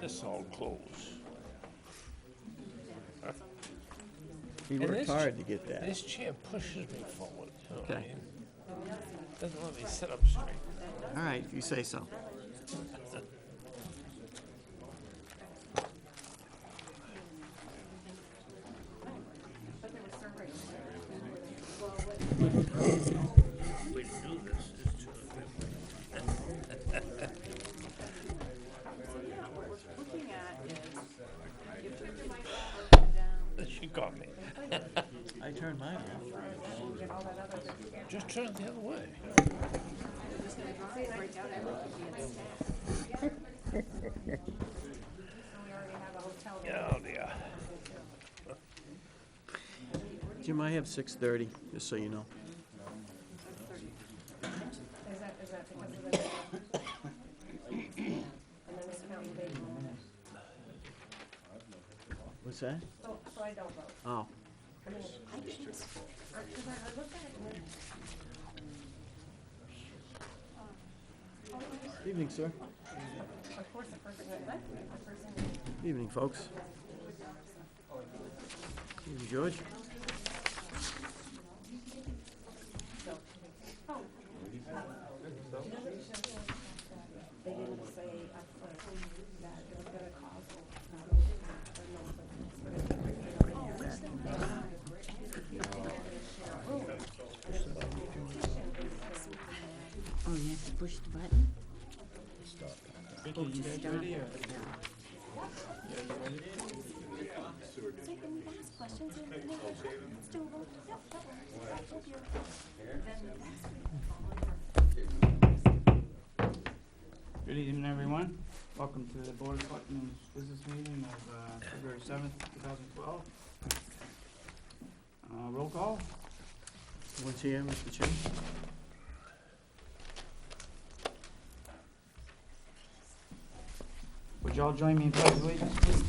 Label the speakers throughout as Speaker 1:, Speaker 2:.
Speaker 1: this all close.
Speaker 2: He
Speaker 1: And
Speaker 2: worked hard to get that.
Speaker 1: This chair pushes me forward, you know what I
Speaker 2: Okay.
Speaker 1: mean? Doesn't let me sit up straight.
Speaker 2: All right, if you say so.
Speaker 1: We do this is to
Speaker 3: Looking at is, you took your microphone down,
Speaker 1: she got me.
Speaker 2: I turned mine off.
Speaker 3: get all that other,
Speaker 1: Just turn it the other way.
Speaker 3: just gonna break out everything. So we already have a hotel.
Speaker 1: Oh dear.
Speaker 2: Jim, I have 6:30, just so you know.
Speaker 3: Is that because of the? And then this county date.
Speaker 2: What's that?
Speaker 3: So I don't vote.
Speaker 2: Oh,
Speaker 3: I mean, I didn't, because I looked at it and
Speaker 2: evening, sir.
Speaker 3: of course the person that left me, the person.
Speaker 2: Evening, folks. Evening, George.
Speaker 3: They didn't say upfront that it was gonna cause.
Speaker 4: Oh, you have to push the button?
Speaker 5: Vicky, you guys ready or?
Speaker 4: So can we ask questions and then let's do a vote? Yep, that works. Thank you.
Speaker 5: Good evening, everyone. Welcome to the Board of Selectmen's business meeting of February 7th, 2012. Roll call.
Speaker 2: Once here, Mr. Chairman.
Speaker 5: Would you all join me in pledge of allegiance, please?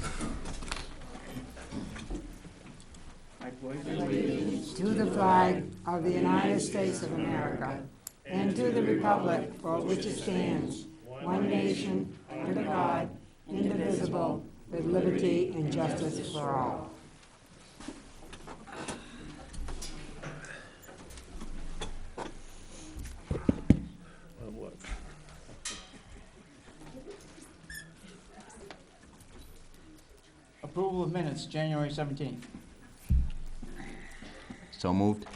Speaker 5: I pledge allegiance
Speaker 6: To the flag of the United States of America and to the republic for which it stands, one nation, under God, indivisible, with liberty and justice for all.
Speaker 1: What?
Speaker 5: approval of minutes, January 17th.
Speaker 7: So moved.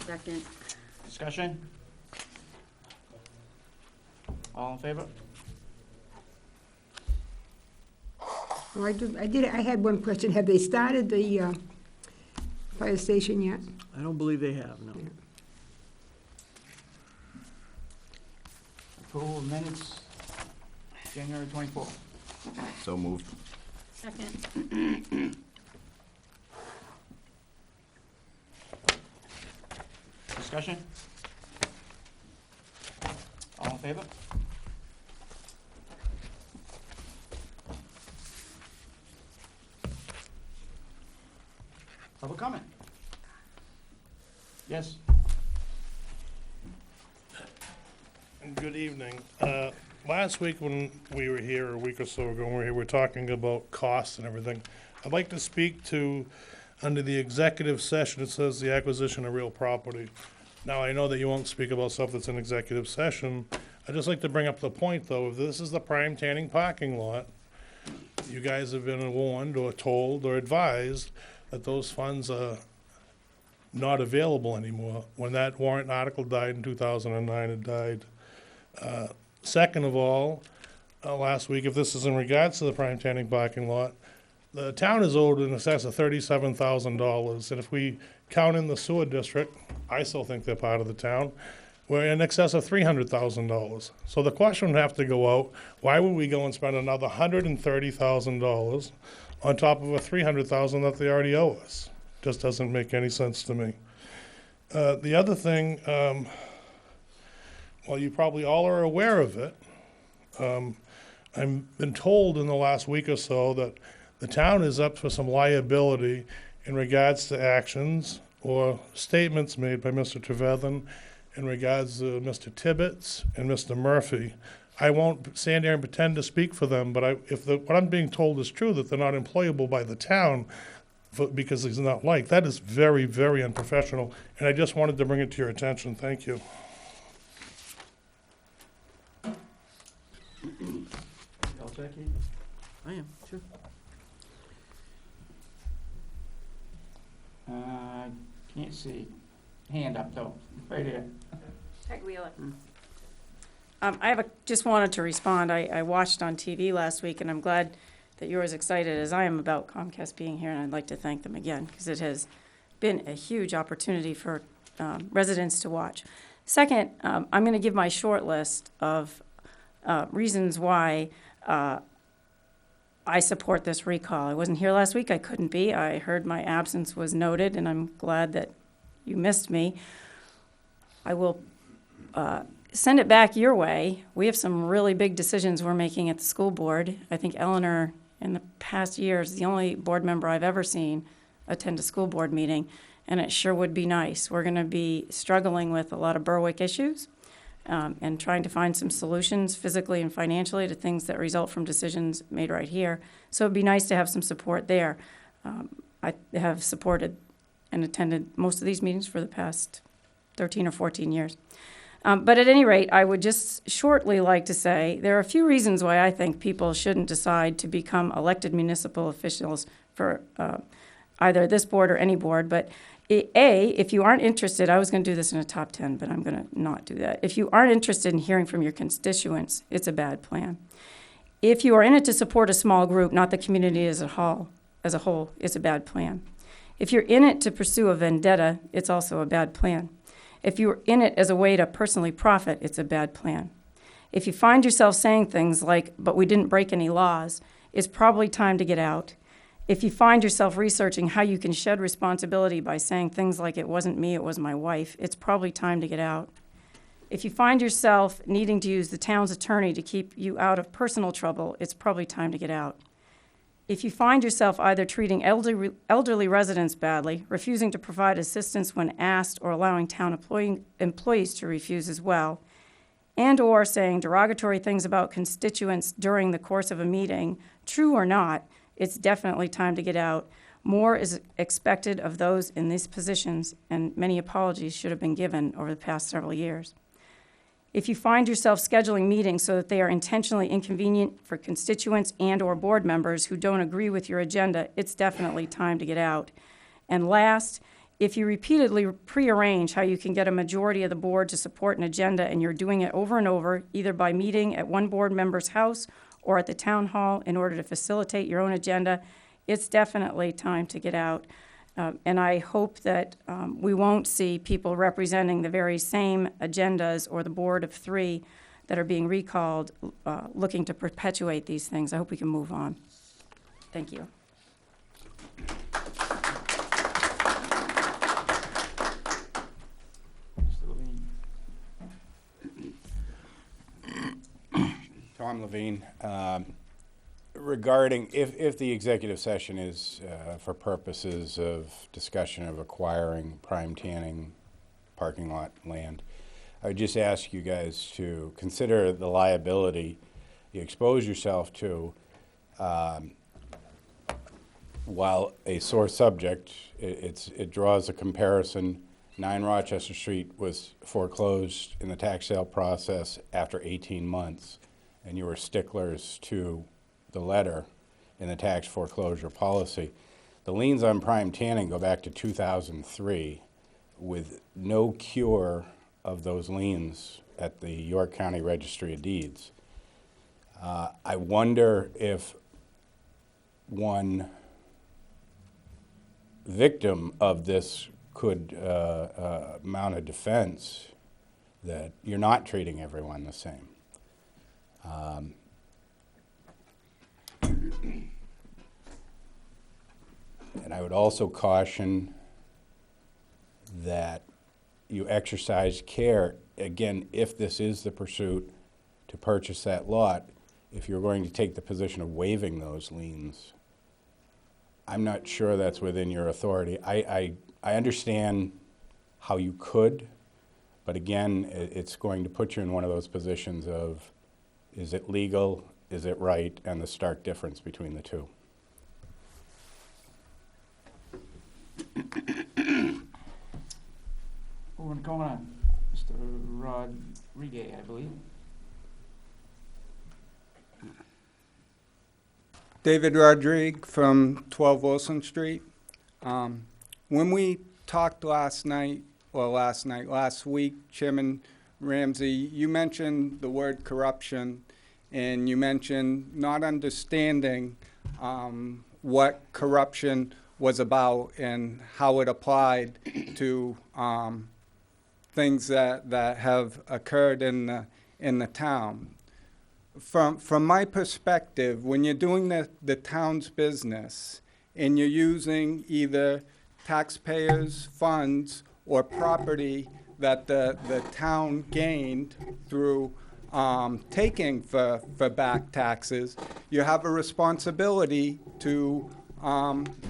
Speaker 4: Second.
Speaker 5: Discussion? All in favor?
Speaker 6: Oh, I had one question. Have they started the fire station yet?
Speaker 2: I don't believe they have, no.
Speaker 5: Approval of minutes, January 24th.
Speaker 7: So moved.
Speaker 4: Second.
Speaker 5: Discussion? All in favor? Public comment? Yes?
Speaker 8: Good evening. Last week when we were here, or a week or so ago, when we were talking about costs and everything, I'd like to speak to, under the executive session, it says the acquisition of real property. Now, I know that you won't speak about stuff that's in executive session. I'd just like to bring up the point, though, if this is the prime tanning parking lot, you guys have been warned or told or advised that those funds are not available anymore. When that warrant article died in 2009, it died. Second of all, last week, if this is in regards to the prime tanning parking lot, the town is owed in excess of $37,000, and if we count in the sewer district, I still think they're part of the town, we're in excess of $300,000. So the question would have to go out, why would we go and spend another $130,000 on top of a $300,000 that they already owe us? Just doesn't make any sense to me. The other thing, well, you probably all are aware of it. I've been told in the last week or so that the town is up for some liability in regards to actions or statements made by Mr. Trevethan in regards to Mr. Tibbetts and Mr. Murphy. I won't stand there and pretend to speak for them, but what I'm being told is true, that they're not employable by the town because he's not liked, that is very, very unprofessional, and I just wanted to bring it to your attention. Thank you.
Speaker 5: All set, Keith?
Speaker 2: I am, sure.
Speaker 5: Can't see. Hand up though, right here.
Speaker 3: Peg Wheeler.
Speaker 4: Just wanted to respond. I watched on TV last week, and I'm glad that you're as excited as I am about Comcast being here, and I'd like to thank them again, because it has been a huge opportunity for residents to watch. Second, I'm going to give my short list of reasons why I support this recall. I wasn't here last week. I couldn't be. I heard my absence was noted, and I'm glad that you missed me. I will send it back your way. We have some really big decisions we're making at the school board. I think Eleanor, in the past years, the only board member I've ever seen attend a school board meeting, and it sure would be nice. We're going to be struggling with a lot of Berwick issues and trying to find some solutions physically and financially to things that result from decisions made right here. So it'd be nice to have some support there. I have supported and attended most of these meetings for the past 13 or 14 years. But at any rate, I would just shortly like to say there are a few reasons why I think people shouldn't decide to become elected municipal officials for either this board or any board. But if you aren't interested, I was going to do this in a top 10, but I'm going to not do that. If you aren't interested in hearing from your constituents, it's a bad plan. If you are in it to support a small group, not the community as a whole, it's a bad plan. If you're in it to pursue a vendetta, it's also a bad plan. If you're in it as a way to personally profit, it's a bad plan. If you find yourself saying things like, but we didn't break any laws, it's probably time to get out. If you find yourself researching how you can shed responsibility by saying things like, it wasn't me, it was my wife, it's probably time to get out. If you find yourself needing to use the town's attorney to keep you out of personal trouble, it's probably time to get out. If you find yourself either treating elderly residents badly, refusing to provide assistance when asked, or allowing town employees to refuse as well, and or saying derogatory things about constituents during the course of a meeting, true or not, it's definitely time to get out. More is expected of those in these positions, and many apologies should have been given over the past several years. If you find yourself scheduling meetings so that they are intentionally inconvenient for constituents and or board members who don't agree with your agenda, it's definitely time to get out. And last, if you repeatedly prearrange how you can get a majority of the board to support an agenda and you're doing it over and over, either by meeting at one board member's house or at the town hall in order to facilitate your own agenda, it's definitely time to get out. And I hope that we won't see people representing the very same agendas or the board of three that are being recalled looking to perpetuate these things. I hope we can move on. Thank you.
Speaker 5: Mr. Levine.
Speaker 7: Tom Levine, regarding if the executive session is for purposes of discussion of acquiring prime tanning parking lot land, I would just ask you guys to consider the liability you expose yourself to while a sore subject. It draws a comparison. 9 Rochester Street was foreclosed in the tax sale process after 18 months, and you were sticklers to the letter in the tax foreclosure policy. The liens on prime tanning go back to 2003 with no cure of those liens at the York County Registry of Deeds. I wonder if one victim of this could mount a defense that you're not treating everyone the same. And I would also caution that you exercise care, again, if this is the pursuit to purchase that lot, if you're going to take the position of waiving those liens. I'm not sure that's within your authority. I understand how you could, but again, it's going to put you in one of those positions of Is it legal? Is it right? And the stark difference between the two.
Speaker 5: Over in the corner, Mr. Rodriguez, I believe.
Speaker 9: David Rodriguez from 12 Wilson Street. When we talked last week, Chairman Ramsey, you mentioned the word corruption, and you mentioned not understanding what corruption was about and how it applied to things that have occurred in the town. From my perspective, when you're doing the town's business and you're using either taxpayers' funds or property that the town gained through taking for back taxes, you have a responsibility to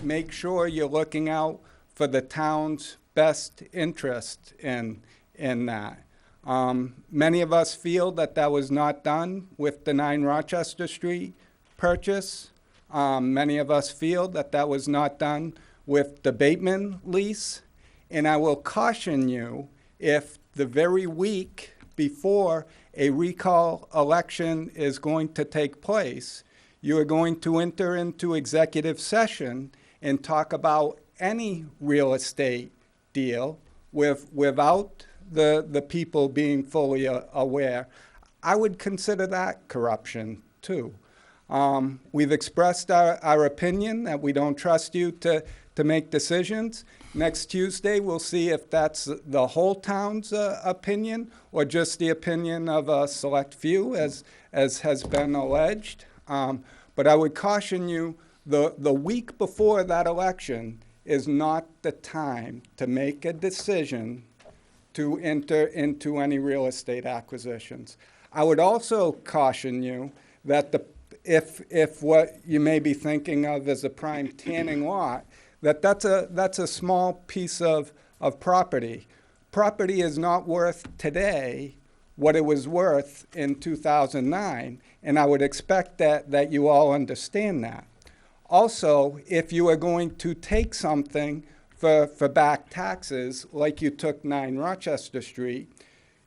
Speaker 9: make sure you're looking out for the town's best interest in that. Many of us feel that was not done with the 9 Rochester Street purchase. Many of us feel that was not done with the Bateman lease. And I will caution you, if the very week before a recall election is going to take place, you are going to enter into executive session and talk about any real estate deal without the people being fully aware, I would consider that corruption too. We've expressed our opinion that we don't trust you to make decisions. Next Tuesday, we'll see if that's the whole town's opinion or just the opinion of a select few, as has been alleged. But I would caution you, the week before that election is not the time to make a decision to enter into any real estate acquisitions. I would also caution you that if what you may be thinking of as a prime tanning lot, that's a small piece of property. Property is not worth today what it was worth in 2009, and I would expect that you all understand that. Also, if you are going to take something for back taxes, like you took 9 Rochester Street,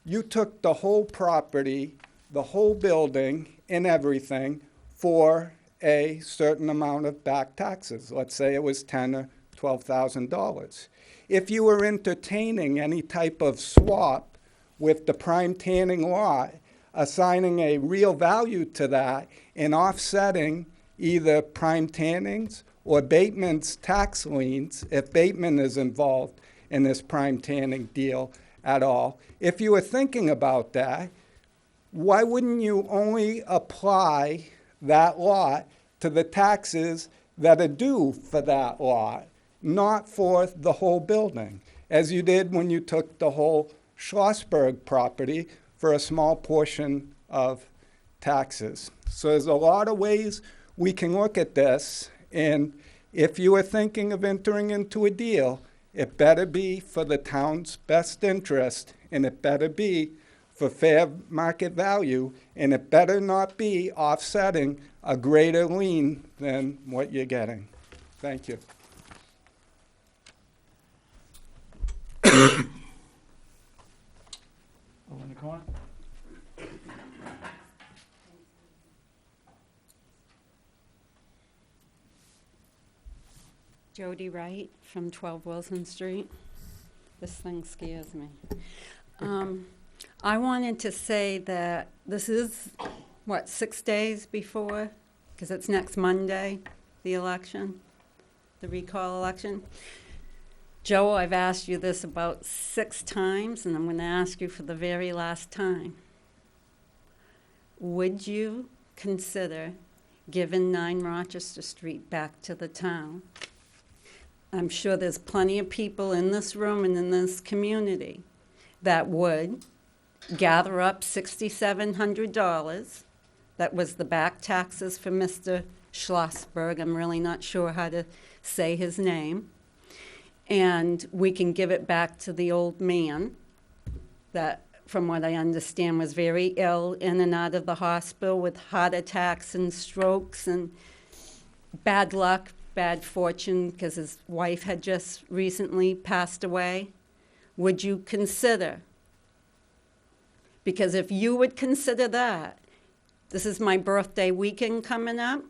Speaker 9: you took the whole property, the whole building, and everything for a certain amount of back taxes. Let's say it was $10,000 or $12,000. If you were entertaining any type of swap with the prime tanning lot, assigning a real value to that and offsetting either prime tannings or Bateman's tax liens, if Bateman is involved in this prime tanning deal at all. If you were thinking about that, why wouldn't you only apply that lot to the taxes that are due for that lot, not for the whole building, as you did when you took the whole Schlossberg property for a small portion of taxes? So there's a lot of ways we can look at this. And if you are thinking of entering into a deal, it better be for the town's best interest, and it better be for fair market value, and it better not be offsetting a greater lien than what you're getting. Thank you.
Speaker 5: Over in the corner.
Speaker 6: Jody Wright from 12 Wilson Street. This thing scares me. I wanted to say that this is, 6 days before? Because it's next Monday, the election, the recall election. Joe, I've asked you this about 6 times, and I'm going to ask you for the very last time. Would you consider giving 9 Rochester Street back to the town? I'm sure there's plenty of people in this room and in this community that would gather up $6,700. That was the back taxes for Mr. Schlossberg. I'm really not sure how to say his name. And we can give it back to the old man that from what I understand, was very ill, in and out of the hospital with heart attacks and strokes and bad luck, bad fortune, because his wife had just recently passed away. Would you consider? Because if you would consider that, this is my birthday weekend coming up,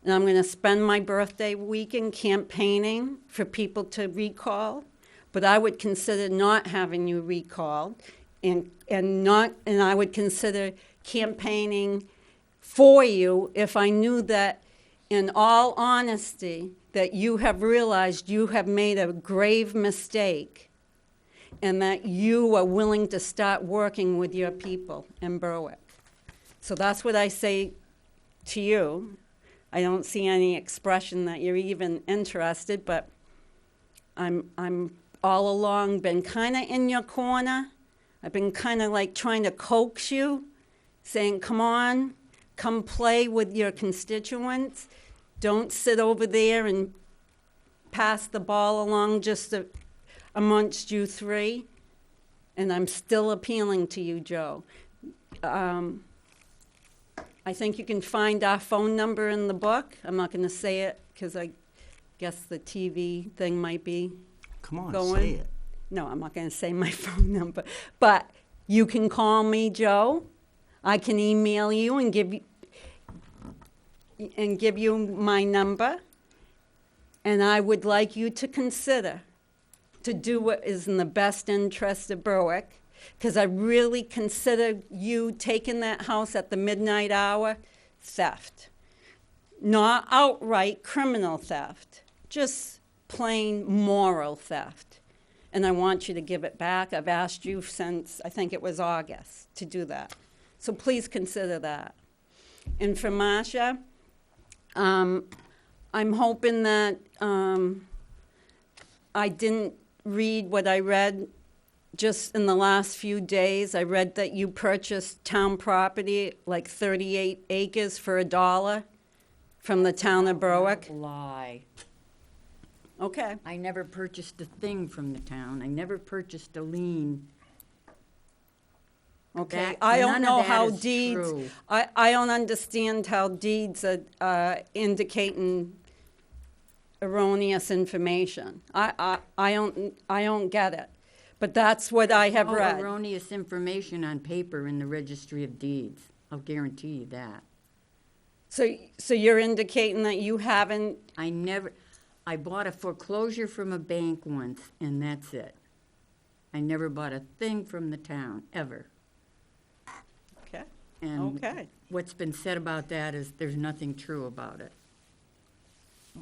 Speaker 6: and I'm going to spend my birthday weekend campaigning for people to recall, but I would consider not having you recalled, and I would consider campaigning for you if I knew that, in all honesty, that you have realized you have made a grave mistake and that you are willing to start working with your people in Berwick. So that's what I say to you. I don't see any expression that you're even interested, but I'm all along been kind of in your corner. I've been kind of like trying to coax you, saying, come on, come play with your constituents. Don't sit over there and pass the ball along just amongst you three. And I'm still appealing to you, Joe. I think you can find our phone number in the book. I'm not going to say it because I guess the TV thing might be
Speaker 2: Come on,
Speaker 6: going.
Speaker 2: say it.
Speaker 6: No, I'm not going to say my phone number. But you can call me, Joe. I can email you and give you my number. And I would like you to consider to do what is in the best interest of Berwick, because I really consider you taking that house at the midnight hour theft. Not outright criminal theft, just plain moral theft. And I want you to give it back. I've asked you since, I think it was August, to do that. So please consider that. And for Marcia, I'm hoping that I didn't read what I read just in the last few days. I read that you purchased town property, like 38 acres for $1 from the town of Berwick.
Speaker 10: Lie.
Speaker 6: Okay.
Speaker 10: I never purchased a thing from the town. I never purchased a lien.
Speaker 6: Okay,
Speaker 10: That-
Speaker 6: I
Speaker 10: none
Speaker 6: don't
Speaker 10: of
Speaker 6: know
Speaker 10: that
Speaker 6: how
Speaker 10: is
Speaker 6: deeds,
Speaker 10: true.
Speaker 6: I don't understand how deeds are indicating erroneous information. I don't get it. But that's what I have
Speaker 10: Oh,
Speaker 6: read.
Speaker 10: erroneous information on paper in the Registry of Deeds. I'll guarantee you that.
Speaker 6: So you're indicating that you haven't,
Speaker 10: I bought a foreclosure from a bank once, and that's it. I never bought a thing from the town, ever.
Speaker 6: okay,
Speaker 10: And
Speaker 6: okay.
Speaker 10: what's been said about that is there's nothing true about it.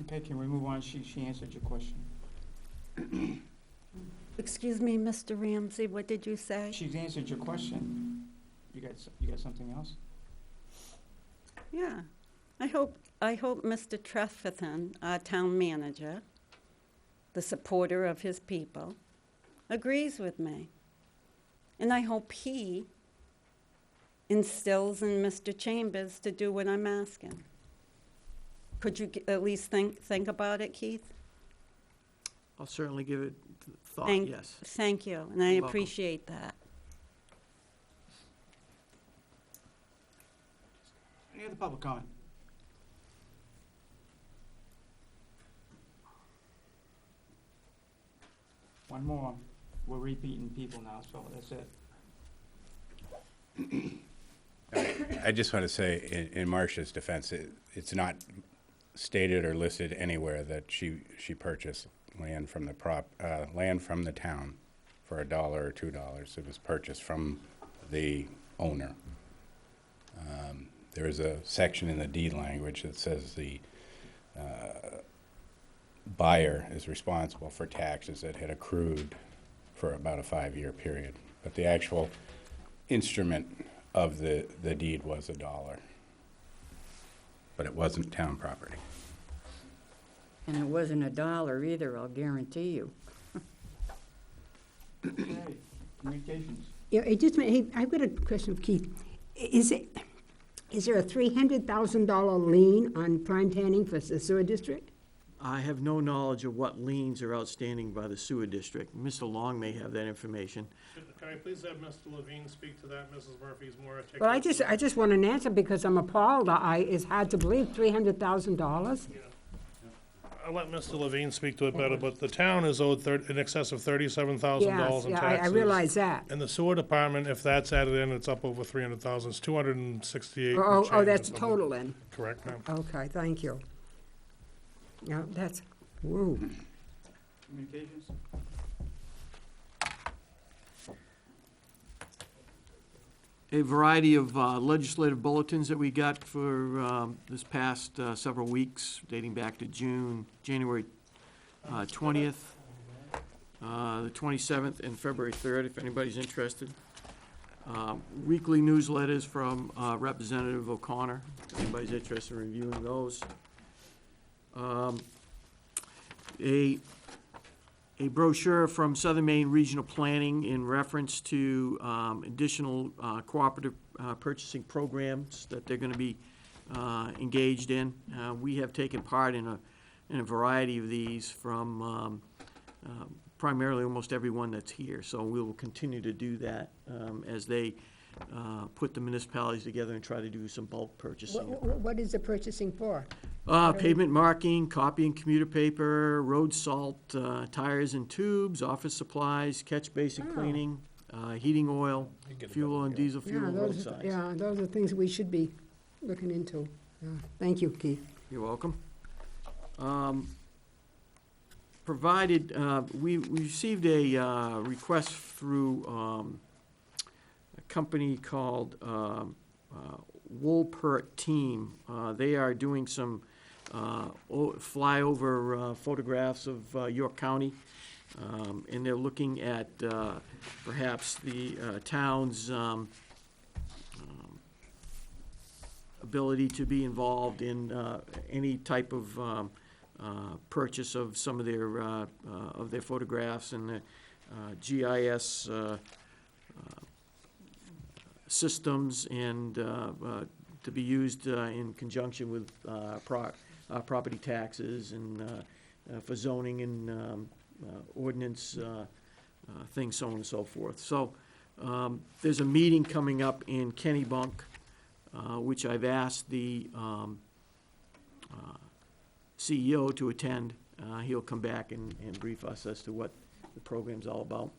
Speaker 5: Okay, can we move on? She answered your question.
Speaker 6: Excuse me, Mr. Ramsey, what did you say?
Speaker 5: She's answered your question. You got something else?
Speaker 6: Yeah, I hope Mr. Trefethen, our town manager, the supporter of his people, agrees with me. And I hope he instills in Mr. Chambers to do what I'm asking. Could you at least think about it, Keith?
Speaker 2: I'll certainly give it thought, yes.
Speaker 6: Thank you, and I
Speaker 2: You're welcome.
Speaker 6: appreciate that.
Speaker 5: Any other public comment? One more. We're repeating people now, so that's it.
Speaker 7: I just want to say, in Marcia's defense, it's not stated or listed anywhere that she purchased land from the town for $1 or $2. It was purchased from the owner. There is a section in the deed language that says the buyer is responsible for taxes that had accrued for about a 5-year period. But the actual instrument of the deed was $1. But it wasn't town property.
Speaker 10: And it wasn't $1 either, I'll guarantee you.
Speaker 5: Okay, communications.
Speaker 11: Yeah, hey, I've got a question for Keith. Is there a $300,000 lien on Prime Tanning for the sewer district?
Speaker 2: I have no knowledge of what liens are outstanding by the sewer district. Mr. Long may have that information.
Speaker 8: Can I please have Mr. Levine speak to that? Mrs. Murphy's more articulate.
Speaker 6: Well, I just want an answer because I'm appalled. It's hard to believe, $300,000.
Speaker 8: I'll let Mr. Levine speak to it better, but the town is owed in excess of $37,000
Speaker 6: Yes,
Speaker 8: in
Speaker 6: yeah,
Speaker 8: taxes.
Speaker 6: I realize that.
Speaker 8: And the sewer department, if that's added in, it's up over 300,000. It's 268.
Speaker 6: Oh,
Speaker 8: and change or
Speaker 6: that's
Speaker 8: something.
Speaker 6: total then.
Speaker 8: Correct, ma'am.
Speaker 6: Okay, thank you. Yeah, that's, whoa.
Speaker 5: Communications?
Speaker 2: A variety of legislative bulletins that we got for this past several weeks, dating back to January 20th, the 27th, and February 3rd, if anybody's interested. Weekly newsletters from Representative O'Connor, if anybody's interested in reviewing those. A brochure from Southern Maine Regional Planning in reference to additional cooperative purchasing programs that they're going to be engaged in. We have taken part in a variety of these from primarily almost everyone that's here. So we will continue to do that as they put the municipalities together and try to do some bulk purchasing.
Speaker 6: What is the purchasing for?
Speaker 2: Pavement marking, copying commuter paper, road salt, tires and tubes, office supplies, catch basin cleaning, heating oil, fuel and diesel fuel,
Speaker 6: Yeah,
Speaker 2: and roadsides.
Speaker 6: yeah, those are things we should be looking into. Yeah. Thank you, Keith.
Speaker 2: You're welcome. Provided, we received a request through a company called Woolpert Team. They are doing some flyover photographs of York County, and they're looking at perhaps the town's ability to be involved in any type of purchase of some of their photographs and the GIS systems, and to be used in conjunction with property taxes and for zoning and ordinance things, so on and so forth. So there's a meeting coming up in Kennebunk, which I've asked the CEO to attend. He'll come back and brief us as to what the program's all about.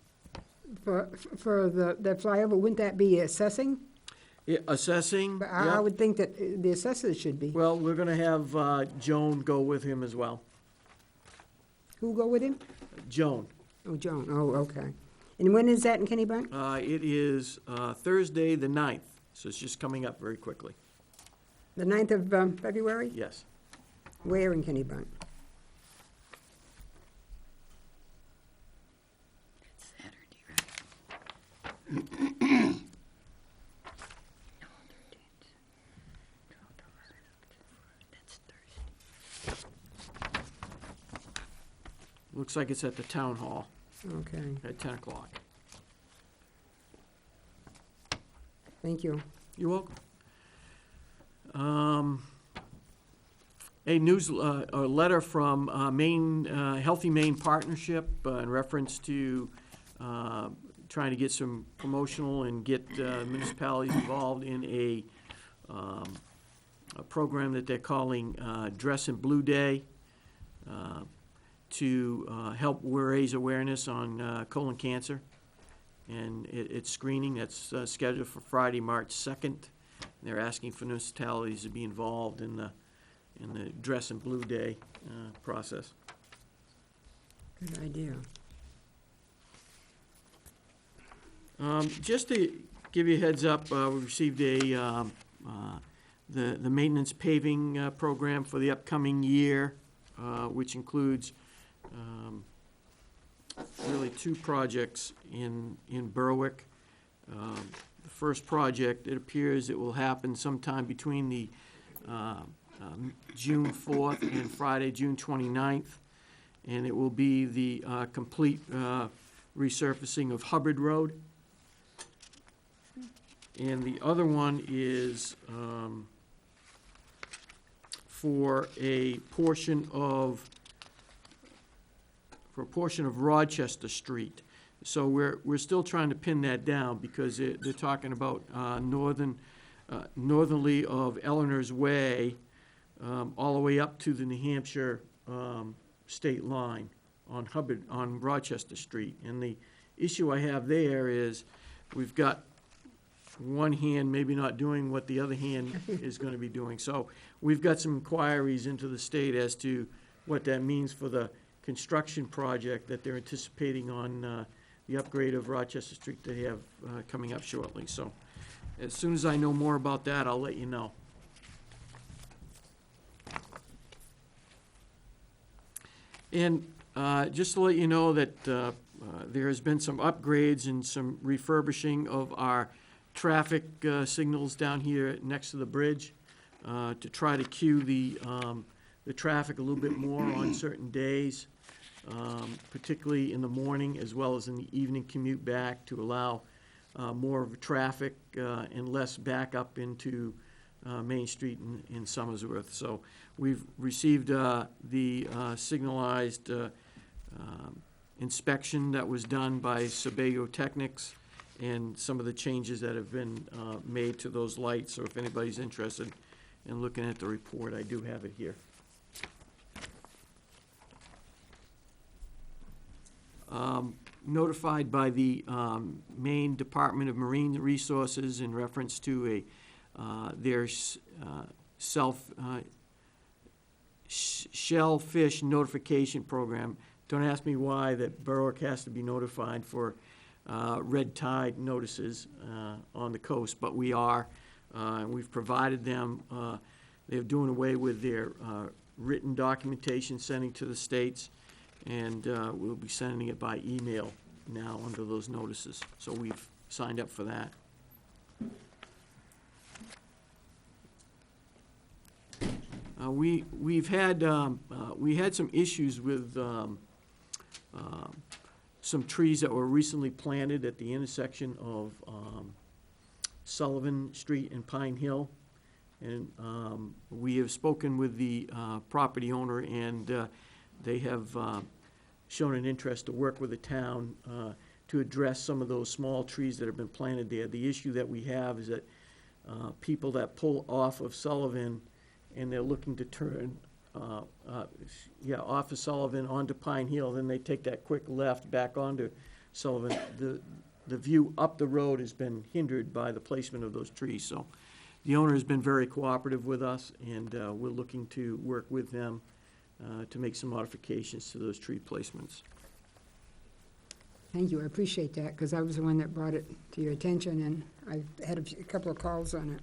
Speaker 6: For the flyover, wouldn't that be assessing?
Speaker 2: Yeah, assessing,
Speaker 6: But I
Speaker 2: yeah.
Speaker 6: would think that the assessors should be.
Speaker 2: Well, we're gonna have Joan go with him as well.
Speaker 6: Who go with him?
Speaker 2: Joan.
Speaker 6: Oh, Joan, oh, okay. And when is that in Kennebunk?
Speaker 2: It is Thursday, the 9th, so it's just coming up very quickly.
Speaker 6: The 9th of February?
Speaker 2: Yes.
Speaker 6: Where in Kennebunk?
Speaker 2: Looks like it's at the town hall
Speaker 6: Okay,
Speaker 2: at 10 o'clock.
Speaker 6: thank you.
Speaker 2: You're welcome. A letter from Maine, Healthy Maine Partnership in reference to trying to get some promotional and get municipalities involved in a program that they're calling Dress in Blue Day to help raise awareness on colon cancer. And it's screening that's scheduled for Friday, March 2nd. They're asking for municipalities to be involved in the Dress in Blue Day process.
Speaker 6: Good idea.
Speaker 2: Just to give you a heads up, we received the maintenance paving program for the upcoming year, which includes really two projects in Berwick. The first project, it appears it will happen sometime between the June 4th and Friday, June 29th, and it will be the complete resurfacing of Hubbard Road. And the other one is for a portion of for a portion of Rochester Street. So we're still trying to pin that down because they're talking about northerly of Eleanor's Way, all the way up to the New Hampshire state line on Rochester Street. And the issue I have there is we've got one hand maybe not doing what the other hand is going to be doing. So we've got some inquiries into the state as to what that means for the construction project that they're anticipating on the upgrade of Rochester Street they have coming up shortly. So as soon as I know more about that, I'll let you know. And just to let you know that there has been some upgrades and some refurbishing of our traffic signals down here next to the bridge to try to cue the traffic a little bit more on certain days, particularly in the morning as well as in the evening commute back, to allow more of traffic and less backup into Main Street in Somersworth. So we've received the signalized inspection that was done by Sebago Technics and some of the changes that have been made to those lights. So if anybody's interested in looking at the report, I do have it here. Notified by the Maine Department of Marine Resources in reference to their shellfish notification program. Don't ask me why that Berwick has to be notified for red tide notices on the coast, but we are. We've provided them. They're doing away with their written documentation sending to the states, and we'll be sending it by email now under those notices. So we've signed up for that. We had some issues with some trees that were recently planted at the intersection of Sullivan Street and Pine Hill. And we have spoken with the property owner, and they have shown an interest to work with the town to address some of those small trees that have been planted there. The issue that we have is that people that pull off of Sullivan and they're looking to turn off of Sullivan onto Pine Hill, then they take that quick left back onto Sullivan. The view up the road has been hindered by the placement of those trees. So the owner has been very cooperative with us, and we're looking to work with them to make some modifications to those tree placements.
Speaker 6: Thank you, I appreciate that, because I was the one that brought it to your attention, and I had a couple of calls on it.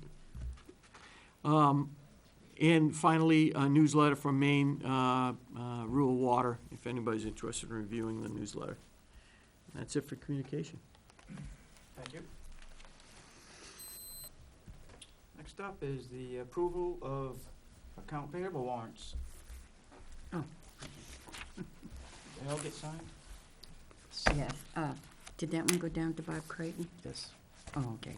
Speaker 2: And finally, a newsletter from Maine Rural Water, if anybody's interested in reviewing the newsletter. That's it for communication.
Speaker 5: Thank you. Next up is the approval of account payable warrants.
Speaker 10: Oh.
Speaker 5: They all get signed?
Speaker 10: Yes. Did that one go down to Bob Creighton?
Speaker 5: Yes.
Speaker 10: Oh, okay.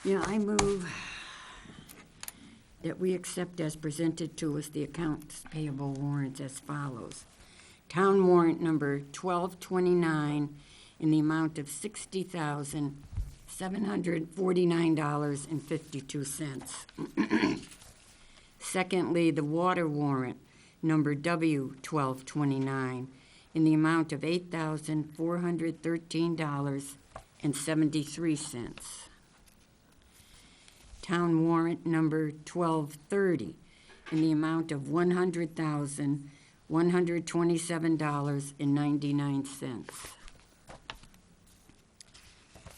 Speaker 10: Yeah, I move that we accept as presented to us the accounts payable warrants as follows. Town warrant number 1229 in the amount of $60,749.52. Secondly, the water warrant number W1229 in the amount of $8,413.73. Town warrant number 1230 in the amount of $100,127.99.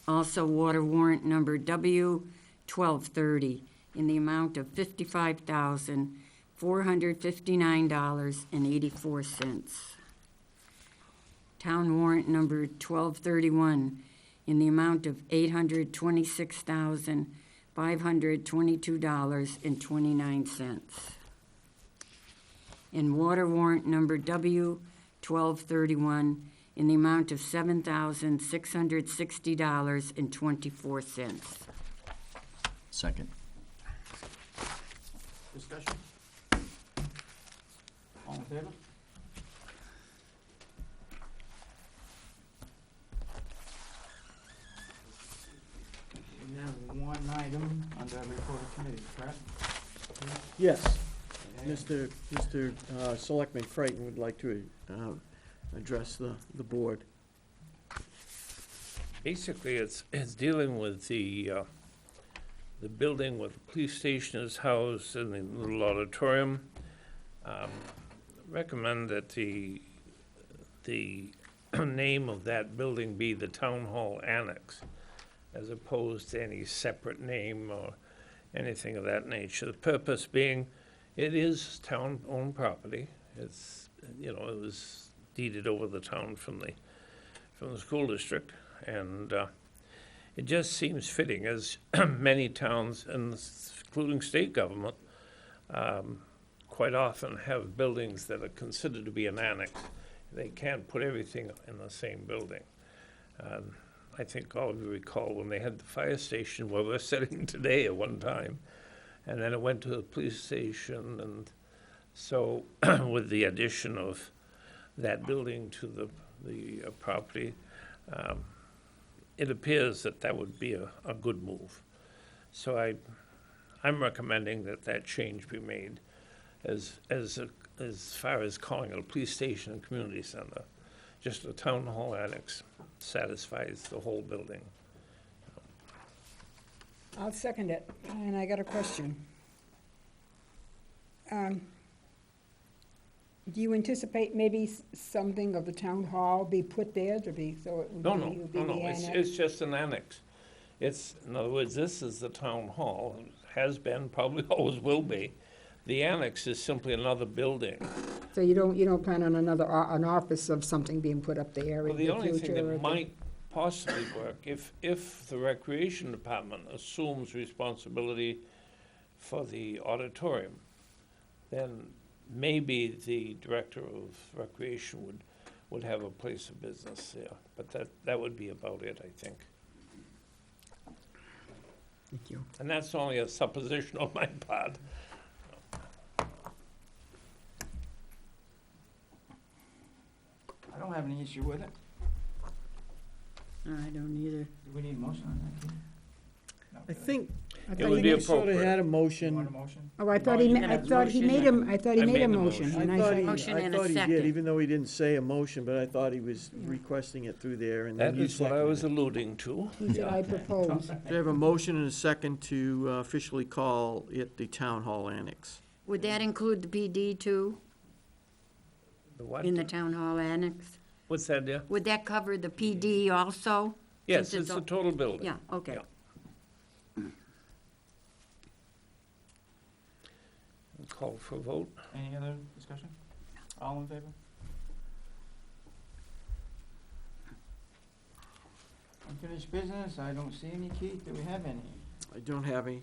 Speaker 10: Also, water warrant number W1230 in the amount of $55,459.84. Town warrant number 1231 in the amount of $826,522.29. And water warrant number W1231 in the amount of $7,660.24.
Speaker 12: Second.
Speaker 5: Discussion? All in favor? start?
Speaker 2: Yes, Mr. Selectman Creighton would like to address the board.
Speaker 1: Basically, it's dealing with the building where the police station is housed and the little auditorium. Recommend that the name of that building be the Town Hall Annex, as opposed to any separate name or anything of that nature. The purpose being, it is town-owned property. It's, it was deeded over the town from the school district, and it just seems fitting, as many towns, including state government, quite often have buildings that are considered to be an annex. They can't put everything in the same building. I think all of you recall when they had the fire station where we're sitting today at one time, and then it went to the police station, and so with the addition of that building to the property, it appears that would be a good move. So I'm recommending that change be made as far as calling it a police station and community center. Just a town hall annex satisfies the whole building.
Speaker 6: I'll second it, and I got a question. Do you anticipate maybe something of the town hall be put there to be, so it would be,
Speaker 1: No,
Speaker 6: it would be the annex?
Speaker 1: it's just an annex. In other words, this is the town hall, has been, probably always will be. The annex is simply another building.
Speaker 6: So you don't plan on an office of something being put up there
Speaker 1: Well,
Speaker 6: in
Speaker 1: the
Speaker 6: the
Speaker 1: only
Speaker 6: future?
Speaker 1: thing that might possibly work, if the recreation department assumes responsibility for the auditorium, then maybe the director of recreation would have a place of business there. But that would be about it, I think.
Speaker 6: Thank you.
Speaker 1: And that's only a supposition on my part.
Speaker 5: I don't have any issue with it.
Speaker 10: I don't either.
Speaker 5: Do we need a motion on that, Keith? No,
Speaker 2: I think,
Speaker 1: It would be
Speaker 2: he sort of
Speaker 1: appropriate.
Speaker 2: had a
Speaker 5: You want a
Speaker 2: motion.
Speaker 5: motion?
Speaker 6: Oh, I thought he made a motion,
Speaker 1: I
Speaker 6: and I
Speaker 2: thought
Speaker 6: said,
Speaker 2: he,
Speaker 10: Motion
Speaker 2: I
Speaker 10: and a
Speaker 2: thought he did,
Speaker 10: second.
Speaker 2: even though he didn't say a motion, but I thought he was requesting it through there, and then
Speaker 1: That
Speaker 2: you
Speaker 1: is what I
Speaker 2: seconded
Speaker 1: was
Speaker 2: it.
Speaker 1: alluding to.
Speaker 6: he said, I propose.
Speaker 2: So I have a motion and a second to officially call it the Town Hall Annex.
Speaker 10: Would that include the PD too,
Speaker 1: The what?
Speaker 10: in the town hall annex?
Speaker 1: What's that, dear?
Speaker 10: Would that cover the PD also?
Speaker 1: Yes,
Speaker 10: Since
Speaker 1: it's
Speaker 10: it's
Speaker 1: a total building.
Speaker 10: Yeah, okay.
Speaker 1: Yeah. Call for a vote.
Speaker 5: Any other discussion? All in favor? Unfinished business, I don't see any. Keith, do we have any?
Speaker 2: I don't have any.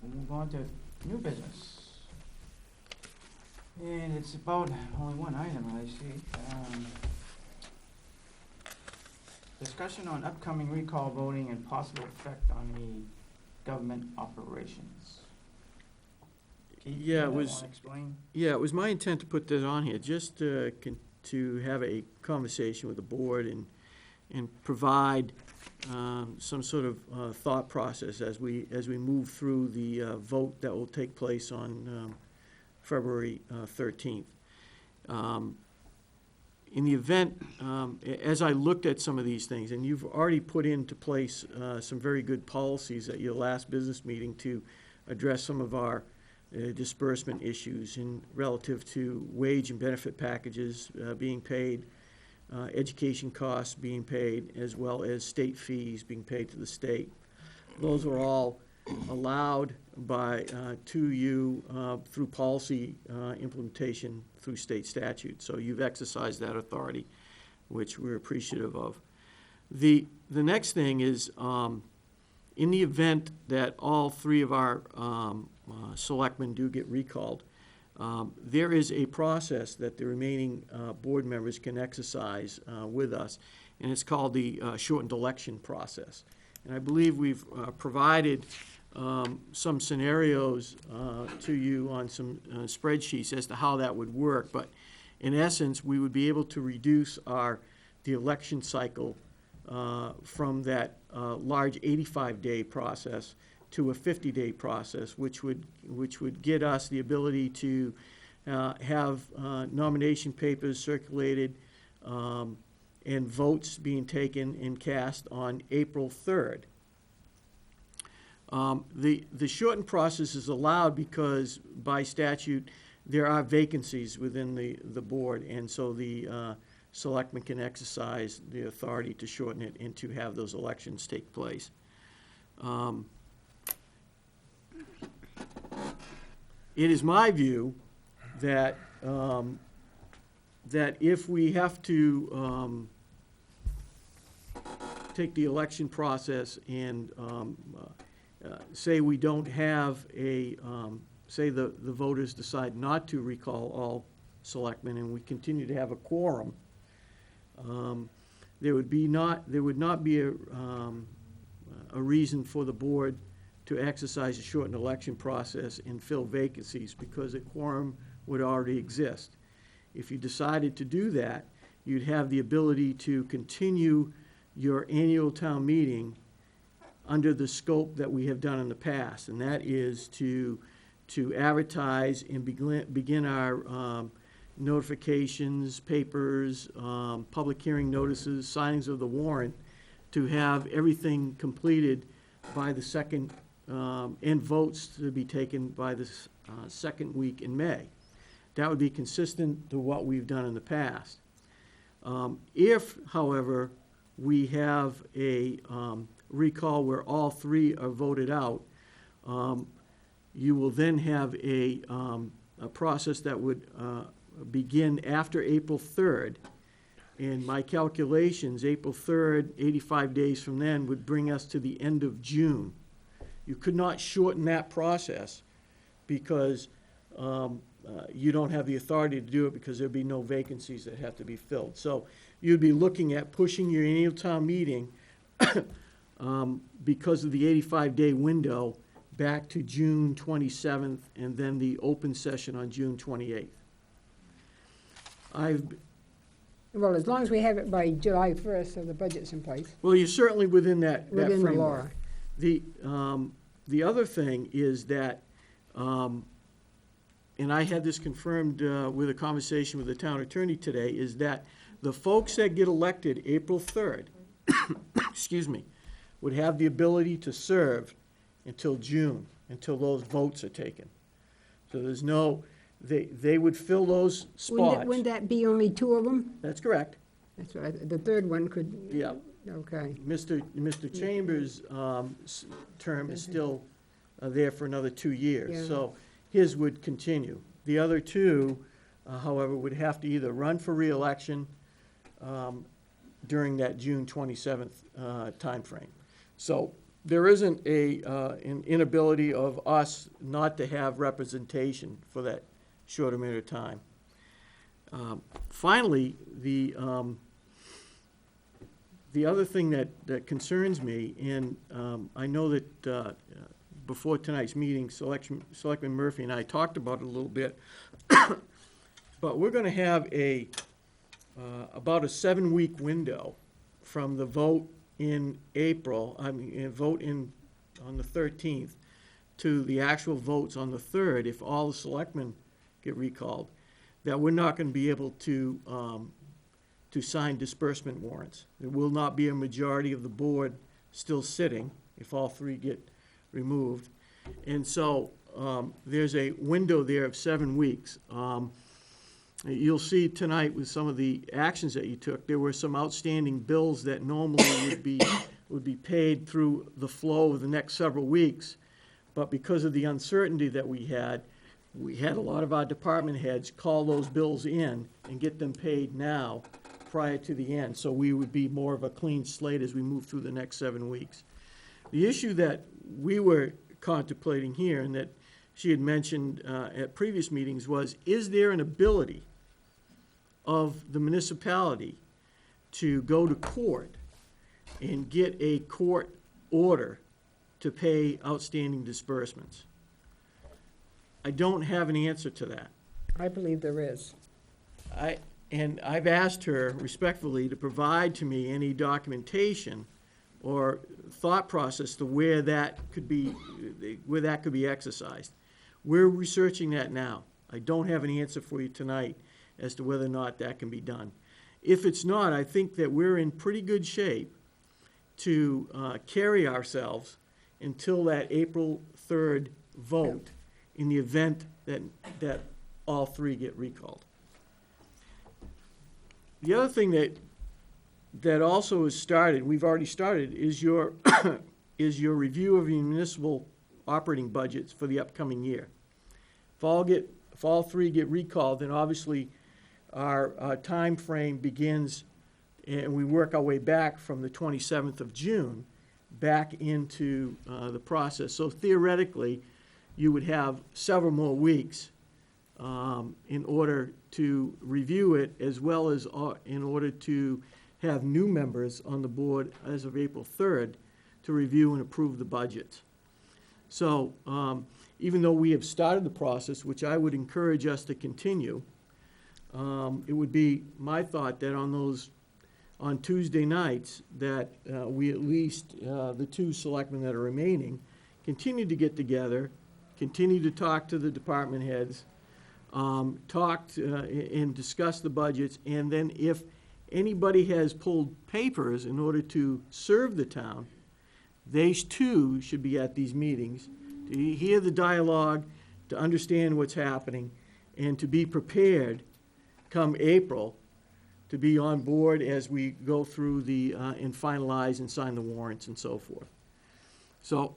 Speaker 5: We'll move on to new business. And it's about only one item, I see. Discussion on upcoming recall voting and possible effect on the government operations. Keith,
Speaker 2: Yeah, it
Speaker 5: you
Speaker 2: was-
Speaker 5: wanna explain?
Speaker 2: Yeah, it was my intent to put this on here, just to have a conversation with the board and provide some sort of thought process as we move through the vote that will take place on February 13th. In the event, as I looked at some of these things, and you've already put into place some very good policies at your last business meeting to address some of our disbursement issues in relative to wage and benefit packages being paid, education costs being paid, as well as state fees being paid to the state. Those are all allowed to you through policy implementation through state statute. So you've exercised that authority, which we're appreciative of. The next thing is, in the event that all three of our selectmen do get recalled, there is a process that the remaining board members can exercise with us, and it's called the shortened election process. And I believe we've provided some scenarios to you on some spreadsheets as to how that would work. But in essence, we would be able to reduce the election cycle from that large 85-day process to a 50-day process, which would get us the ability to have nomination papers circulated and votes being taken and cast on April 3rd. The shortened process is allowed because by statute, there are vacancies within the board, and so the selectmen can exercise the authority to shorten it and to have those elections take place. It is my view that, that if we have to take the election process and say we don't have say the voters decide not to recall all selectmen and we continue to have a quorum, there would not be a reason for the board to exercise a shortened election process and fill vacancies because a quorum would already exist. If you decided to do that, you'd have the ability to continue your annual town meeting under the scope that we have done in the past, and that is to advertise and begin our notifications, papers, public hearing notices, signings of the warrant, to have everything completed by the second, and votes to be taken by the second week in May. That would be consistent to what we've done in the past. If, however, we have a recall where all three are voted out, you will then have a process that would begin after April 3rd. And my calculations, April 3rd, 85 days from then, would bring us to the end of June. You could not shorten that process because you don't have the authority to do it because there'd be no vacancies that have to be filled. So you'd be looking at pushing your annual town meeting because of the 85-day window back to June 27th and then the open session on June 28th.
Speaker 6: Well, as long as we have it by July 1st, so the budget's in place.
Speaker 2: Well, you're certainly within that
Speaker 6: Within the law.
Speaker 2: framework. The other thing is that, and I had this confirmed with a conversation with the town attorney today, is that the folks that get elected April 3rd, excuse me, would have the ability to serve until June, until those votes are taken. So there's no, they would fill those spots.
Speaker 6: Wouldn't that be only two of them?
Speaker 2: That's correct.
Speaker 6: That's right, the third one could.
Speaker 2: Yeah.
Speaker 6: Okay.
Speaker 2: Mr. Chambers' term is still there for another 2 years,
Speaker 6: Yeah.
Speaker 2: so his would continue. The other two, however, would have to either run for reelection during that June 27th timeframe. So there isn't an inability of us not to have representation for that short amount of time. Finally, the other thing that concerns me, and I know that before tonight's meeting, Selectman Murphy and I talked about it a little bit, but we're gonna have about a 7-week window from the vote in April, vote on the 13th, to the actual votes on the 3rd, if all the selectmen get recalled, that we're not gonna be able to sign disbursement warrants. There will not be a majority of the board still sitting if all three get removed. And so there's a window there of 7 weeks. You'll see tonight with some of the actions that you took, there were some outstanding bills that normally would be paid through the flow of the next several weeks. But because of the uncertainty that we had a lot of our department heads call those bills in and get them paid now prior to the end. So we would be more of a clean slate as we move through the next 7 weeks. The issue that we were contemplating here and that she had mentioned at previous meetings was, is there an ability of the municipality to go to court and get a court order to pay outstanding disbursements? I don't have an answer to that.
Speaker 6: I believe there is.
Speaker 2: And I've asked her respectfully to provide to me any documentation or thought process to where that could be exercised. We're researching that now. I don't have an answer for you tonight as to whether or not that can be done. If it's not, I think that we're in pretty good shape to carry ourselves until that April 3rd vote in the event that all three get recalled. The other thing that also has started, we've already started, is your is your review of your municipal operating budgets for the upcoming year. If all three get recalled, then obviously our time frame begins, and we work our way back from the 27th of June back into the process. So theoretically, you would have several more weeks in order to review it, as well as in order to have new members on the board as of April 3rd to review and approve the budgets. So even though we have started the process, which I would encourage us to continue, it would be my thought that on Tuesday nights, that we at least, the two selectmen that are remaining, continue to get together, continue to talk to the department heads, and discuss the budgets, and then if anybody has pulled papers in order to serve the town, they too should be at these meetings to hear the dialogue, to understand what's happening, and to be prepared come April to be on board as we go through and finalize and sign the warrants and so forth. So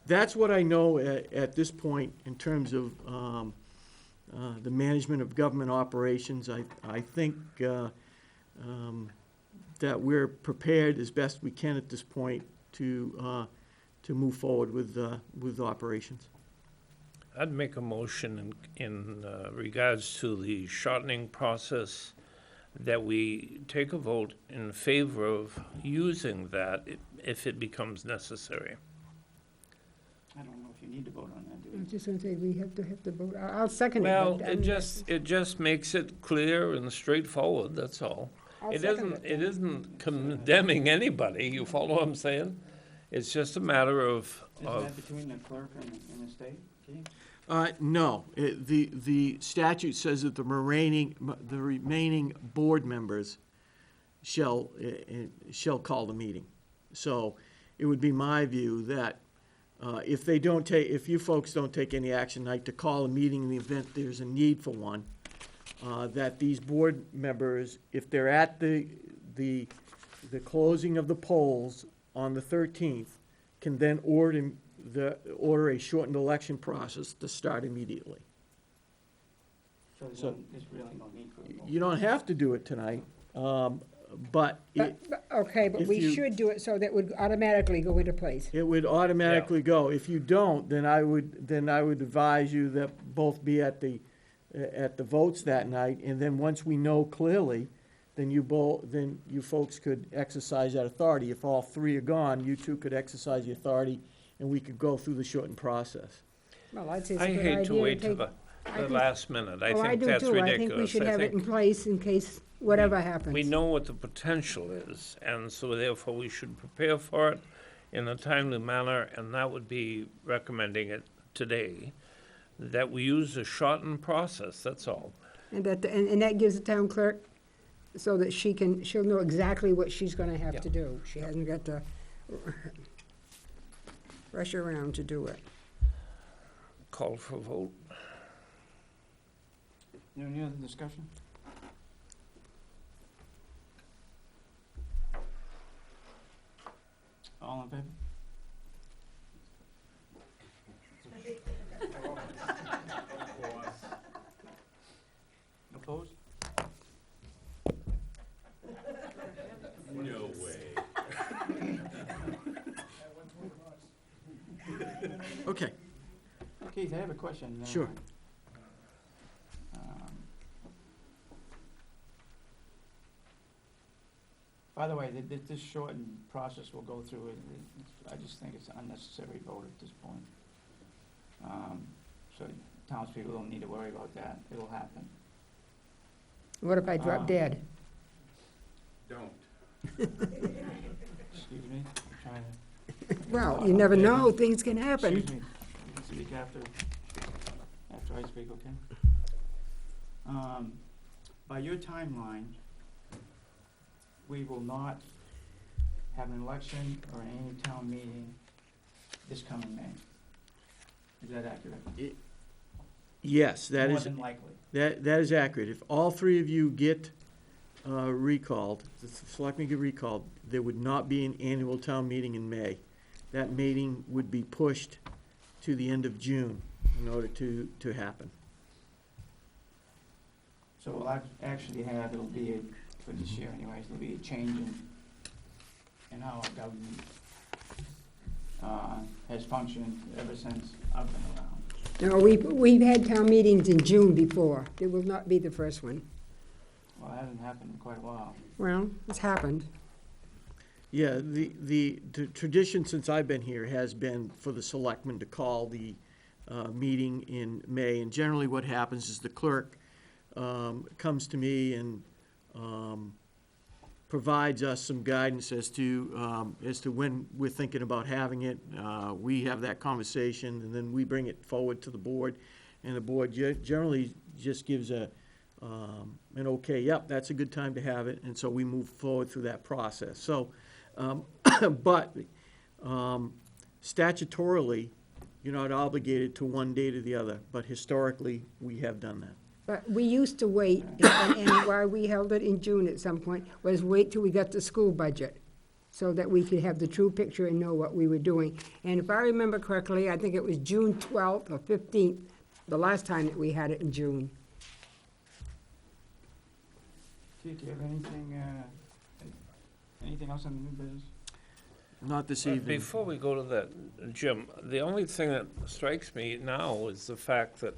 Speaker 2: that's what I know at this point in terms of the management of government operations. I think that we're prepared as best we can at this point to move forward with operations.
Speaker 1: I'd make a motion in regards to the shortening process that we take a vote in favor of using that if it becomes necessary.
Speaker 5: I don't know if you need to vote on that, do
Speaker 11: I
Speaker 5: we?
Speaker 11: was just gonna say, we have to vote. I'll second it.
Speaker 1: Well,
Speaker 11: but,
Speaker 1: it just makes it clear and straightforward, that's all.
Speaker 11: I'll
Speaker 1: It
Speaker 11: second
Speaker 1: isn't, it isn't condemning anybody, you follow what I'm saying? It's just a matter of,
Speaker 5: Isn't that between the clerk and the state, Keith?
Speaker 2: No, the statute says that the remaining board members shall call the meeting. So it would be my view that if you folks don't take any action tonight to call a meeting in the event there's a need for one, that these board members, if they're at the closing of the polls on the 13th, can then order a shortened election process to start immediately.
Speaker 5: So there's really no need for a vote.
Speaker 2: You don't have to do it tonight, but
Speaker 11: Okay, but
Speaker 2: if
Speaker 11: we
Speaker 2: you-
Speaker 11: should do it so that would automatically go into place.
Speaker 2: it would automatically go. If you don't, then I would advise you that both be at the votes that night, and then once we know clearly, then you folks could exercise that authority. If all three are gone, you two could exercise the authority, and we could go through the shortened process.
Speaker 11: Well, I'd say it's a
Speaker 1: I
Speaker 11: good
Speaker 1: hate to
Speaker 11: idea
Speaker 1: wait till
Speaker 11: take-
Speaker 1: the
Speaker 11: I think-
Speaker 1: last minute. I
Speaker 11: Oh, I
Speaker 1: think
Speaker 11: do
Speaker 1: that's
Speaker 11: too.
Speaker 1: ridiculous.
Speaker 11: I think we should have it in
Speaker 1: think
Speaker 11: place in case whatever happens.
Speaker 1: we know what the potential is, and so therefore we should prepare for it in a timely manner, and that would be recommending it today, that we use a shortened process, that's all.
Speaker 11: And that gives the town clerk so that she'll know exactly what she's gonna have to do. She hasn't got to rush around to do it.
Speaker 1: Call for a vote.
Speaker 5: Any other discussion? All in favor? Opposed?
Speaker 7: No way.
Speaker 2: Okay,
Speaker 5: Keith, I have a question.
Speaker 2: Sure.
Speaker 5: By the way, this shortened process we'll go through, I just think it's an unnecessary vote at this point. So townspeople don't need to worry about that, it'll happen.
Speaker 11: What if I drop dead?
Speaker 7: Don't.
Speaker 5: Excuse me, I'm trying to,
Speaker 11: Well, you never know, things can happen.
Speaker 5: excuse me, you can speak after I speak, okay? By your timeline, we will not have an election or any town meeting this coming May. Is that accurate?
Speaker 2: Yes, that
Speaker 5: More
Speaker 2: is,
Speaker 5: than likely.
Speaker 2: that is accurate. If all three of you get recalled, the selectmen get recalled, there would not be an annual town meeting in May. That meeting would be pushed to the end of June in order to happen.
Speaker 5: So we'll actually have, it'll be, for this year anyways, there'll be a change in how our government has functioned ever since I've been around.
Speaker 11: No, we've had town meetings in June before. It will not be the first one.
Speaker 5: Well, it hasn't happened in quite a while.
Speaker 11: Well, it's happened.
Speaker 2: Yeah, the tradition since I've been here has been for the selectmen to call the meeting in May. And generally what happens is the clerk comes to me and provides us some guidance as to when we're thinking about having it. We have that conversation, and then we bring it forward to the board, and the board generally just gives an okay, yep, that's a good time to have it, and so we move forward through that process. So, but statutorily, you're not obligated to one date or the other, but historically, we have done that.
Speaker 11: But we used to wait, and why we held it in June at some point, was wait till we got the school budget, so that we could have the true picture and know what we were doing. And if I remember correctly, I think it was June 12th or 15th, the last time that we had it in June.
Speaker 5: Do you have anything else on the new business?
Speaker 2: Not this
Speaker 1: But
Speaker 2: evening.
Speaker 1: before we go to that, Jim, the only thing that strikes me now is the fact that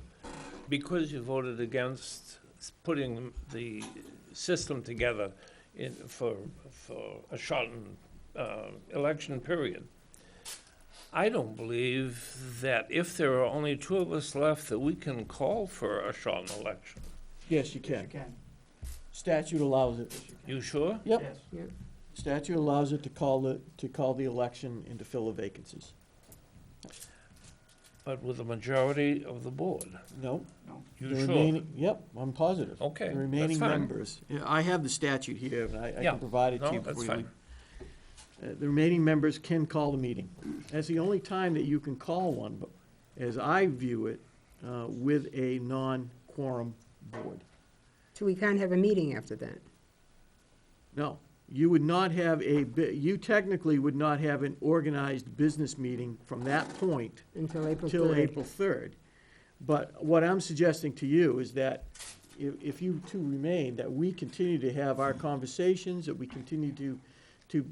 Speaker 1: because you voted against putting the system together for a shortened election period, I don't believe that if there are only two of us left, that we can call for a shortened election.
Speaker 2: Yes, you
Speaker 5: Yes,
Speaker 2: can.
Speaker 5: you can.
Speaker 2: Statute allows it.
Speaker 5: Yes, you can.
Speaker 1: You sure?
Speaker 2: Yep.
Speaker 5: Yes.
Speaker 11: Yeah.
Speaker 2: Statute allows it to call the election and to fill the vacancies.
Speaker 1: But with a majority of the board.
Speaker 2: No.
Speaker 5: No.
Speaker 1: You
Speaker 2: The
Speaker 1: sure?
Speaker 2: remaining, yep, I'm positive.
Speaker 1: Okay,
Speaker 2: The
Speaker 1: that's
Speaker 2: remaining
Speaker 1: fine.
Speaker 2: members, yeah, I have the statute here, and I
Speaker 1: Yeah,
Speaker 2: can provide it to
Speaker 1: no,
Speaker 2: you
Speaker 1: that's
Speaker 2: before you
Speaker 1: fine.
Speaker 2: leave. The remaining members can call the meeting. That's the only time that you can call one, but as I view it, with a non-quorum board.
Speaker 11: So we can't have a meeting after that.
Speaker 2: No, you would not have you technically would not have an organized business meeting from that point
Speaker 11: Until April 3rd.
Speaker 2: till April 3rd. But what I'm suggesting to you is that if you two remain, that we continue to have our conversations, that we continue to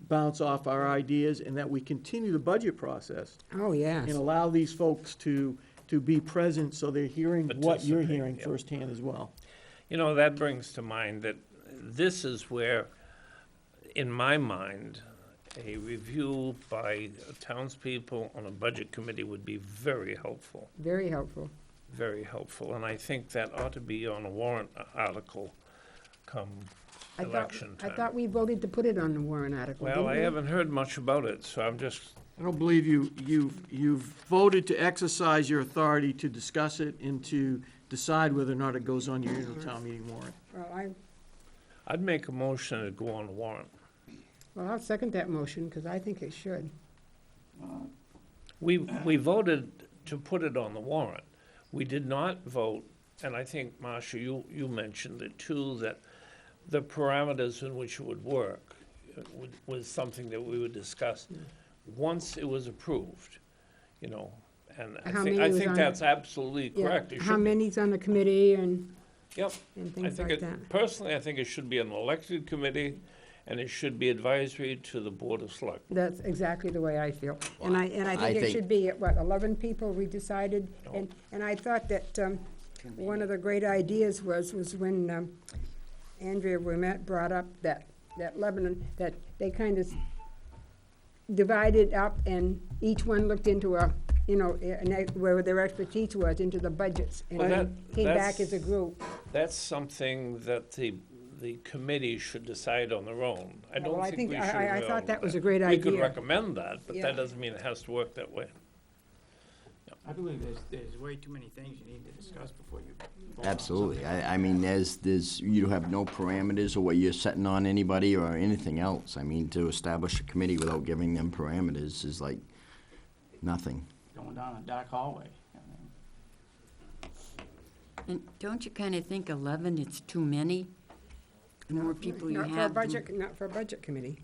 Speaker 2: bounce off our ideas, and that we continue the budget process
Speaker 11: Oh, yes.
Speaker 2: and allow these folks to be present so they're hearing what you're
Speaker 1: Participate,
Speaker 2: hearing
Speaker 1: yeah.
Speaker 2: firsthand as well.
Speaker 1: You know, that brings to mind that this is where, in my mind, a review by townspeople on a budget committee would be very helpful,
Speaker 11: Very helpful.
Speaker 1: very helpful. And I think that ought to be on a warrant article come election
Speaker 11: I
Speaker 1: time.
Speaker 11: thought we voted to put it on the warrant article,
Speaker 1: Well,
Speaker 11: didn't
Speaker 1: I
Speaker 11: we?
Speaker 1: haven't heard much about it, so I'm just,
Speaker 2: I don't believe you've voted to exercise your authority to discuss it and to decide whether or not it goes on your annual town meeting warrant.
Speaker 11: Well,
Speaker 1: I'd make a motion to go on the warrant.
Speaker 11: I'll second that motion, because I think it should.
Speaker 1: We voted to put it on the warrant. We did not vote, and I think, Marcia, you mentioned it too, that the parameters in which it would work was something that we would discuss once it was approved, you know. And
Speaker 11: How many
Speaker 1: I
Speaker 11: was
Speaker 1: think
Speaker 11: on
Speaker 1: that's
Speaker 11: it?
Speaker 1: absolutely
Speaker 11: Yeah,
Speaker 1: correct. It
Speaker 11: how
Speaker 1: should be.
Speaker 11: many's on the committee and
Speaker 1: Yep.
Speaker 11: and
Speaker 1: I
Speaker 11: things
Speaker 1: think
Speaker 11: like that?
Speaker 1: it, personally, I think it should be an elected committee, and it should be advisory to the Board of Selectmen.
Speaker 11: That's exactly the way I feel. And I
Speaker 12: I
Speaker 11: think it
Speaker 12: think-
Speaker 11: should be, 11 people we decided? And I thought that one of the great ideas was when Andrea Ouimet brought up that Lebanon, that they kind of divided up and each one looked into you know, where their expertise was into the budgets, and
Speaker 1: Well,
Speaker 11: then came back
Speaker 1: that's-
Speaker 11: as a group.
Speaker 1: That's something that the committee should decide on their own. I
Speaker 11: Well,
Speaker 1: don't
Speaker 11: I
Speaker 1: think
Speaker 11: think-
Speaker 1: we should.
Speaker 11: I thought that was a great
Speaker 1: We could
Speaker 11: idea.
Speaker 1: recommend that, but
Speaker 11: Yeah.
Speaker 1: that doesn't mean it has to work that way.
Speaker 5: I believe there's way too many things you need to discuss before you vote on
Speaker 12: Absolutely.
Speaker 5: something.
Speaker 12: I mean, you have no parameters or what you're setting on anybody or anything else. I mean, to establish a committee without giving them parameters is like nothing.
Speaker 5: Going down a dark hallway. I mean,
Speaker 10: And don't you kind of think 11, it's too many? The more people you
Speaker 11: Not for a
Speaker 10: have, the
Speaker 11: budget, not for a budget committee.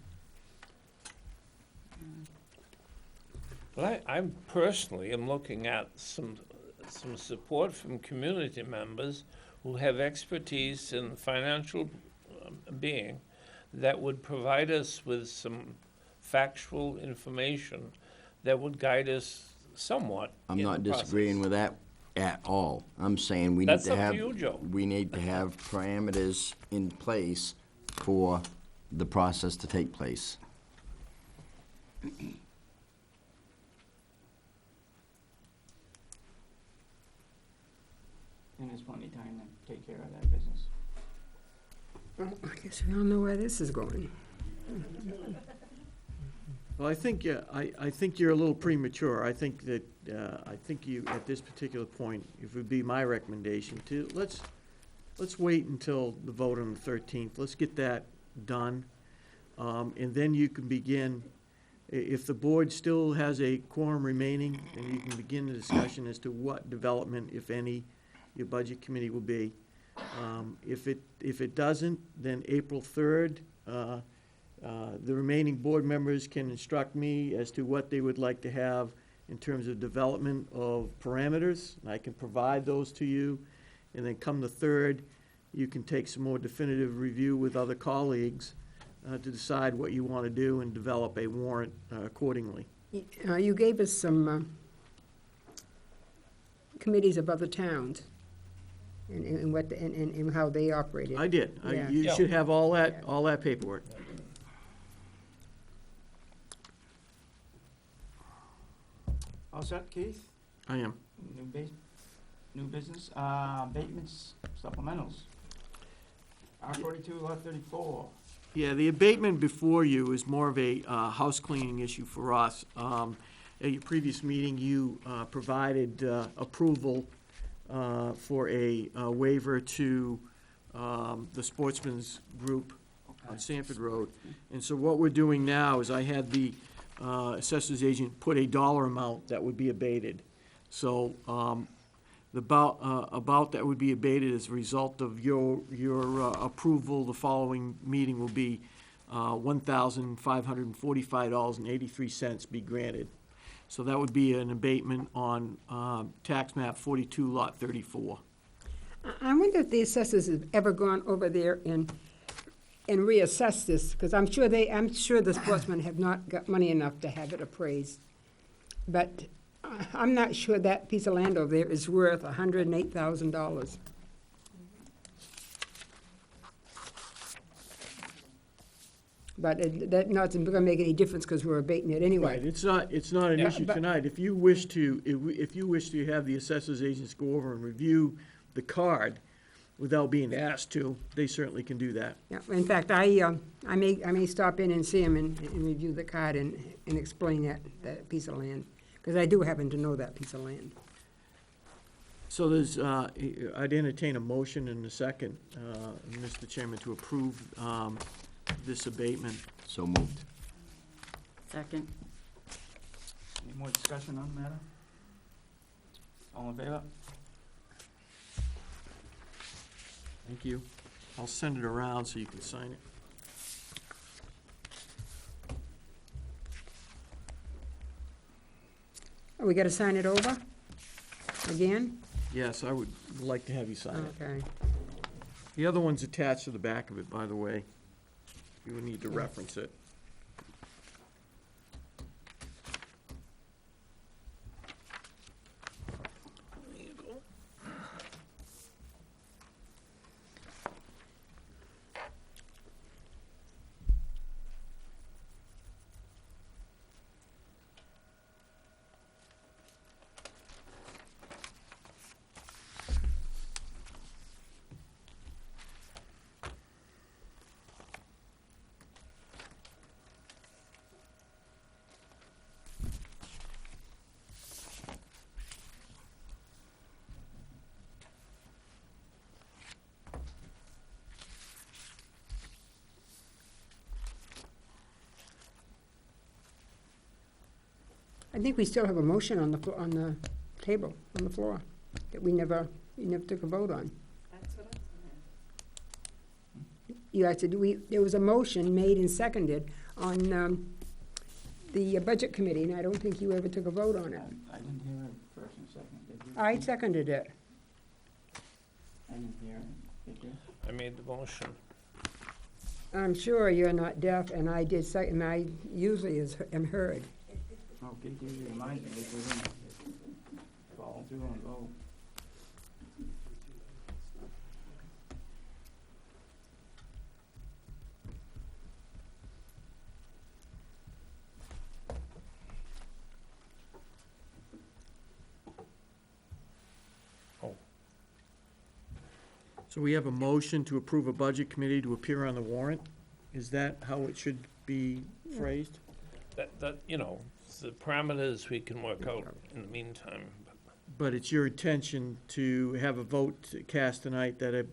Speaker 1: Well, I personally am looking at some support from community members who have expertise in financial being that would provide us with some factual information that would guide us somewhat
Speaker 12: I'm
Speaker 1: in
Speaker 12: not
Speaker 1: the
Speaker 12: disagreeing
Speaker 1: process.
Speaker 12: with that at all. I'm saying we need
Speaker 1: That's
Speaker 12: to
Speaker 1: up to
Speaker 12: have,
Speaker 1: you, Joe.
Speaker 12: we need to have parameters in place for the process to take place.
Speaker 5: And there's plenty of time to take care of that business.
Speaker 11: Well, I guess we all know where this is going.
Speaker 2: Well, I think, I think you're a little premature. I think that, I think you, at this particular point, it would be my recommendation to, let's wait until the vote on the 13th. Let's get that done. And then you can begin, if the board still has a quorum remaining, then you can begin the discussion as to what development, if any, your budget committee will be. If it doesn't, then April 3rd, the remaining board members can instruct me as to what they would like to have in terms of development of parameters, and I can provide those to you. And then come the 3rd, you can take some more definitive review with other colleagues to decide what you want to do and develop a warrant accordingly.
Speaker 11: You gave us some committees of other towns and what, and how they operated.
Speaker 2: I did.
Speaker 11: Yeah.
Speaker 2: You
Speaker 1: Yeah.
Speaker 2: should have all that paperwork.
Speaker 5: All set, Keith?
Speaker 2: I am.
Speaker 5: New business, abatements, supplementals. R42, lot 34.
Speaker 2: Yeah, the abatement before you is more of a house cleaning issue for us. At your previous meeting, you provided approval for a waiver to the Sportsman's Group on Sanford Road. And so what we're doing now is I had the assessor's agent put a dollar amount that would be abated. So the about that would be abated as a result of your approval, the following meeting will be $1,545.83 be granted. So that would be an abatement on tax map 42, lot 34.
Speaker 11: I wonder if the assessors have ever gone over there and reassessed this, because I'm sure the sportsmen have not got money enough to have it appraised. But I'm not sure that piece of land over there is worth $108,000. But that not gonna make any difference, because we're abating it anyway.
Speaker 2: Right, it's not an
Speaker 11: Yeah,
Speaker 2: issue
Speaker 11: but-
Speaker 2: tonight. If you wish to have the assessor's agents go over and review the card without being asked to, they certainly can do that.
Speaker 11: Yeah, in fact, I may stop in and see him and review the card and explain that piece of land, because I do happen to know that piece of land.
Speaker 2: So there's, I'd entertain a motion in a second, Mr. Chairman, to approve this abatement.
Speaker 12: So moved.
Speaker 10: second.
Speaker 5: Any more discussion on the matter? All in favor?
Speaker 2: Thank you. I'll send it around so you can sign it.
Speaker 11: Oh, we gotta sign it over? Again?
Speaker 2: Yes, I would like to have you sign it.
Speaker 11: Okay.
Speaker 2: The other one's attached to the back of it, by the way. You would need to reference it.
Speaker 1: There you go.
Speaker 11: think we still have a motion on the, on the table, on the floor, that we never took a vote on.
Speaker 3: That's what
Speaker 11: You asked, there was a motion made and seconded on the Budget Committee, and I don't think you ever took a vote on it.
Speaker 5: I didn't hear it first and second, did you?
Speaker 11: I seconded it.
Speaker 5: I didn't hear it, did you?
Speaker 1: I made the motion.
Speaker 11: I'm sure you're not deaf, and I did second, I usually am heard.
Speaker 5: Okay, give you the mind, if we didn't follow through and vote.
Speaker 2: So we have a motion to approve a budget committee to appear on the warrant? Is that how it should be phrased?
Speaker 1: That, you know, the parameters we can work out in the meantime.
Speaker 2: But it's your intention to have a vote cast tonight that a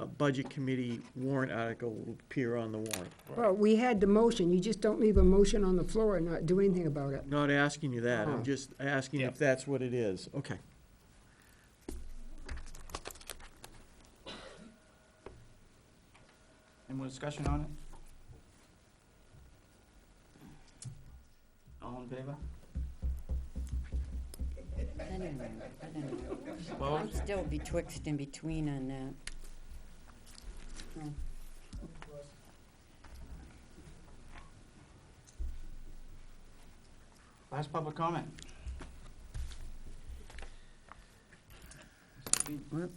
Speaker 2: budget committee warrant article will appear on the warrant?
Speaker 11: Well, we had the motion, you just don't leave a motion on the floor and not do anything about it.
Speaker 2: Not asking you that,
Speaker 11: Oh.
Speaker 2: I'm just asking
Speaker 1: Yeah.
Speaker 2: if that's what it is. Okay.
Speaker 5: Any more discussion on it? All in favor?
Speaker 10: I don't know.
Speaker 5: Well,
Speaker 10: I'm still betwixt and between on that.
Speaker 5: last public comment.
Speaker 10: Whoop.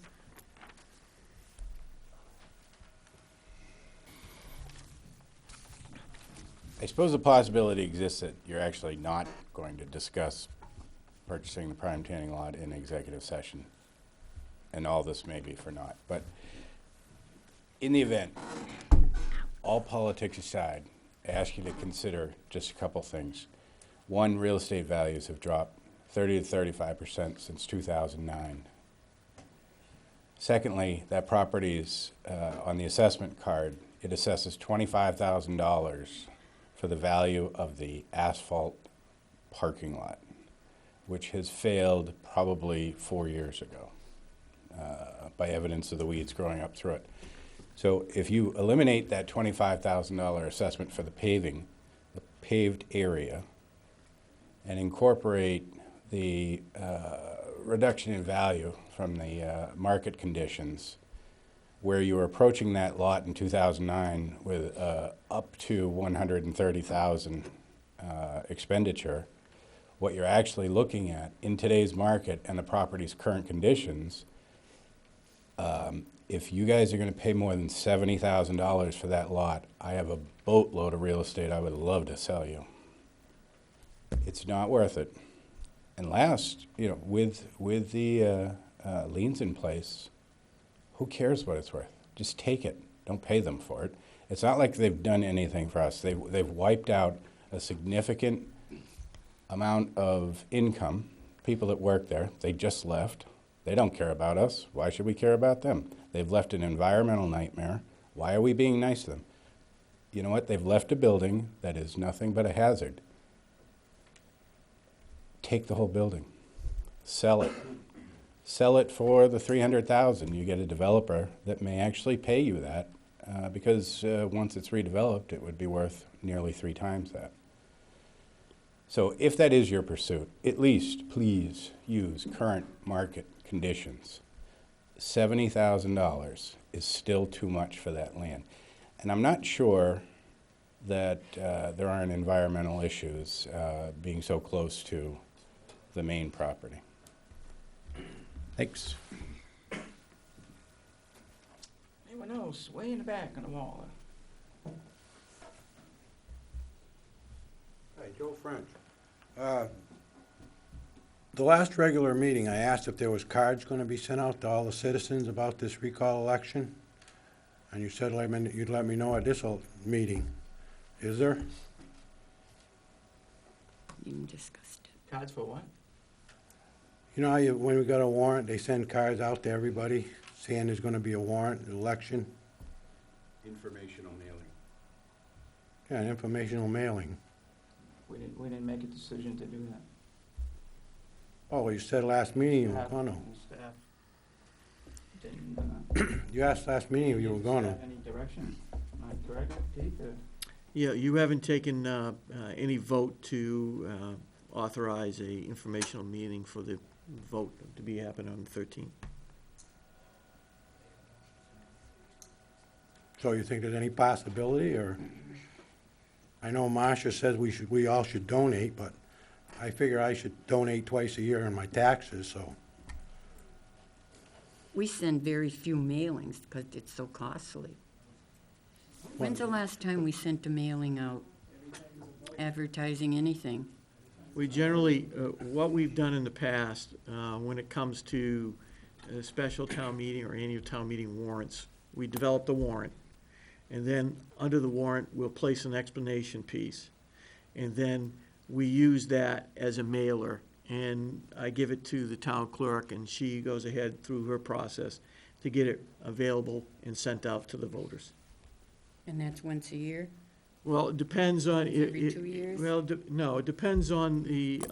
Speaker 7: I suppose the possibility exists that you're actually not going to discuss purchasing the prime tanning lot in executive session, and all this may be for naught. But in the event, all politics aside, I ask you to consider just a couple things. One, real estate values have dropped 30 to 35% since 2009. Secondly, that property is on the assessment card. It assesses $25,000 for the value of the asphalt parking lot, which has failed probably 4 years ago by evidence of the weeds growing up through it. So if you eliminate that $25,000 assessment for the paving, the paved area, and incorporate the reduction in value from the market conditions, where you were approaching that lot in 2009 with up to $130,000 expenditure, what you're actually looking at in today's market and the property's current conditions, if you guys are going to pay more than $70,000 for that lot, I have a boatload of real estate I would love to sell you. It's not worth it. And last, you know, with the liens in place, who cares what it's worth? Just take it. Don't pay them for it. It's not like they've done anything for us. They've wiped out a significant amount of income. People that work there, they just left. They don't care about us. Why should we care about them? They've left an environmental nightmare. Why are we being nice to them? You know what? They've left a building that is nothing but a hazard. Take the whole building. Sell it. Sell it for the $300,000. You get a developer that may actually pay you that because once it's redeveloped, it would be worth nearly 3 times that. So if that is your pursuit, at least please use current market conditions. $70,000 is still too much for that land. And I'm not sure that there aren't environmental issues being so close to the Maine property. Thanks.
Speaker 5: Anyone else? Way in the back on the wall.
Speaker 13: Hi, Joe French. The last regular meeting, I asked if there was cards going to be sent out to all the citizens about this recall election, and you said you'd let me know at this meeting. Is there?
Speaker 10: You discussed it.
Speaker 5: Cards for what?
Speaker 13: You know how when we got a warrant, they send cards out to everybody saying there's going to be a warrant, an election?
Speaker 7: Informational mailing.
Speaker 13: Yeah, an informational mailing.
Speaker 5: We didn't make a decision to do that.
Speaker 13: Oh, you said last meeting you were
Speaker 5: Staff-
Speaker 13: gonna.
Speaker 5: Staff didn't,
Speaker 13: You asked last meeting if you were gonna.
Speaker 5: Any direction, am I correct, Pete?
Speaker 2: Yeah, you haven't taken any vote to authorize a informational meeting for the vote to be happening on the 13th.
Speaker 13: So you think there's any possibility, or? I know Marcia says we all should donate, but I figure I should donate twice a year in my taxes, so.
Speaker 10: We send very few mailings because it's so costly. When's the last time we sent a mailing out advertising anything?
Speaker 2: We generally, what we've done in the past, when it comes to a special town meeting or annual town meeting warrants, we develop the warrant. And then, under the warrant, we'll place an explanation piece. And then we use that as a mailer. And I give it to the town clerk, and she goes ahead through her process to get it available and sent out to the voters.
Speaker 10: And that's once a year?
Speaker 2: Well, it depends on.
Speaker 10: Every 2 years?
Speaker 2: Well, no, it depends on the,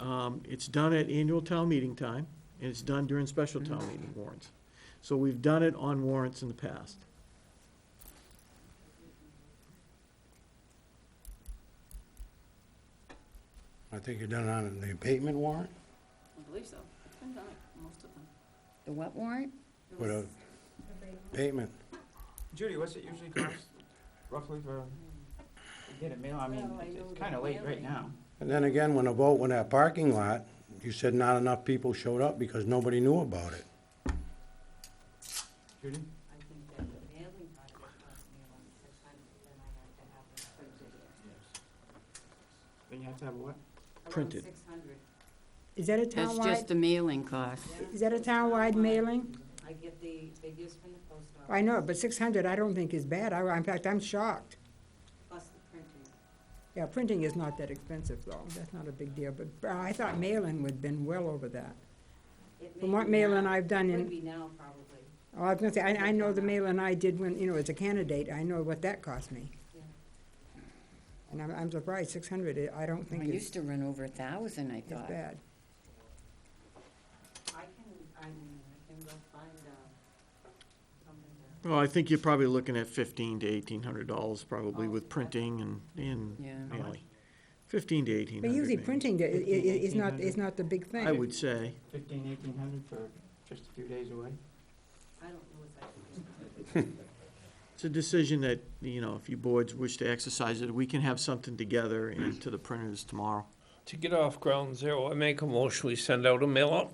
Speaker 2: it's done at annual town meeting time, and it's done during special town meeting warrants. So we've done it on warrants in the past.
Speaker 13: I think you're done on the abatement warrant
Speaker 4: I believe so. It's been done, most of them.
Speaker 10: The what warrant?
Speaker 13: for the abatement.
Speaker 5: Judy, what's it usually cost roughly to get a mail? I mean, it's kinda late right now.
Speaker 13: And then again, when the vote went at parking lot, you said not enough people showed up because nobody knew about it.
Speaker 5: Judy?
Speaker 10: I think that the mailing part of it cost me around 600, then I have to have it printed.
Speaker 5: Then you have to have a what?
Speaker 2: Printed.
Speaker 10: 600.
Speaker 11: Is that a
Speaker 10: That's
Speaker 11: townwide,
Speaker 10: just the mailing cost.
Speaker 11: is that a townwide mailing?
Speaker 10: I get the figures from the post office.
Speaker 11: I know, but 600 I don't think is bad. In fact, I'm shocked.
Speaker 10: Plus the printing.
Speaker 11: Yeah, printing is not that expensive, though. That's not a big deal, but I thought mailing would have been well over that. From what mailing I've done
Speaker 10: It
Speaker 11: in,
Speaker 10: would be now, probably.
Speaker 11: oh, I was gonna say, I know the mailing I did when, as a candidate, I know what that cost me.
Speaker 10: Yeah.
Speaker 11: And I'm surprised, 600, I don't
Speaker 10: I
Speaker 11: think is
Speaker 10: used to run over 1,000, I
Speaker 11: is
Speaker 10: thought.
Speaker 11: bad.
Speaker 10: I can go find, something to.
Speaker 2: Well, I think you're probably looking at $1,500 to $1,800 probably with printing and
Speaker 10: Yeah.
Speaker 2: mailing. 1,500 to 1,800.
Speaker 11: But usually
Speaker 2: maybe.
Speaker 11: printing is not the big thing.
Speaker 2: I would say.
Speaker 5: 1,500 for just a few days away?
Speaker 10: I don't know if I can.
Speaker 2: It's a decision that, if you boards wish to exercise it, we can have something together and to the printers tomorrow.
Speaker 1: To get off ground zero, I make a motion, we send out a mailer.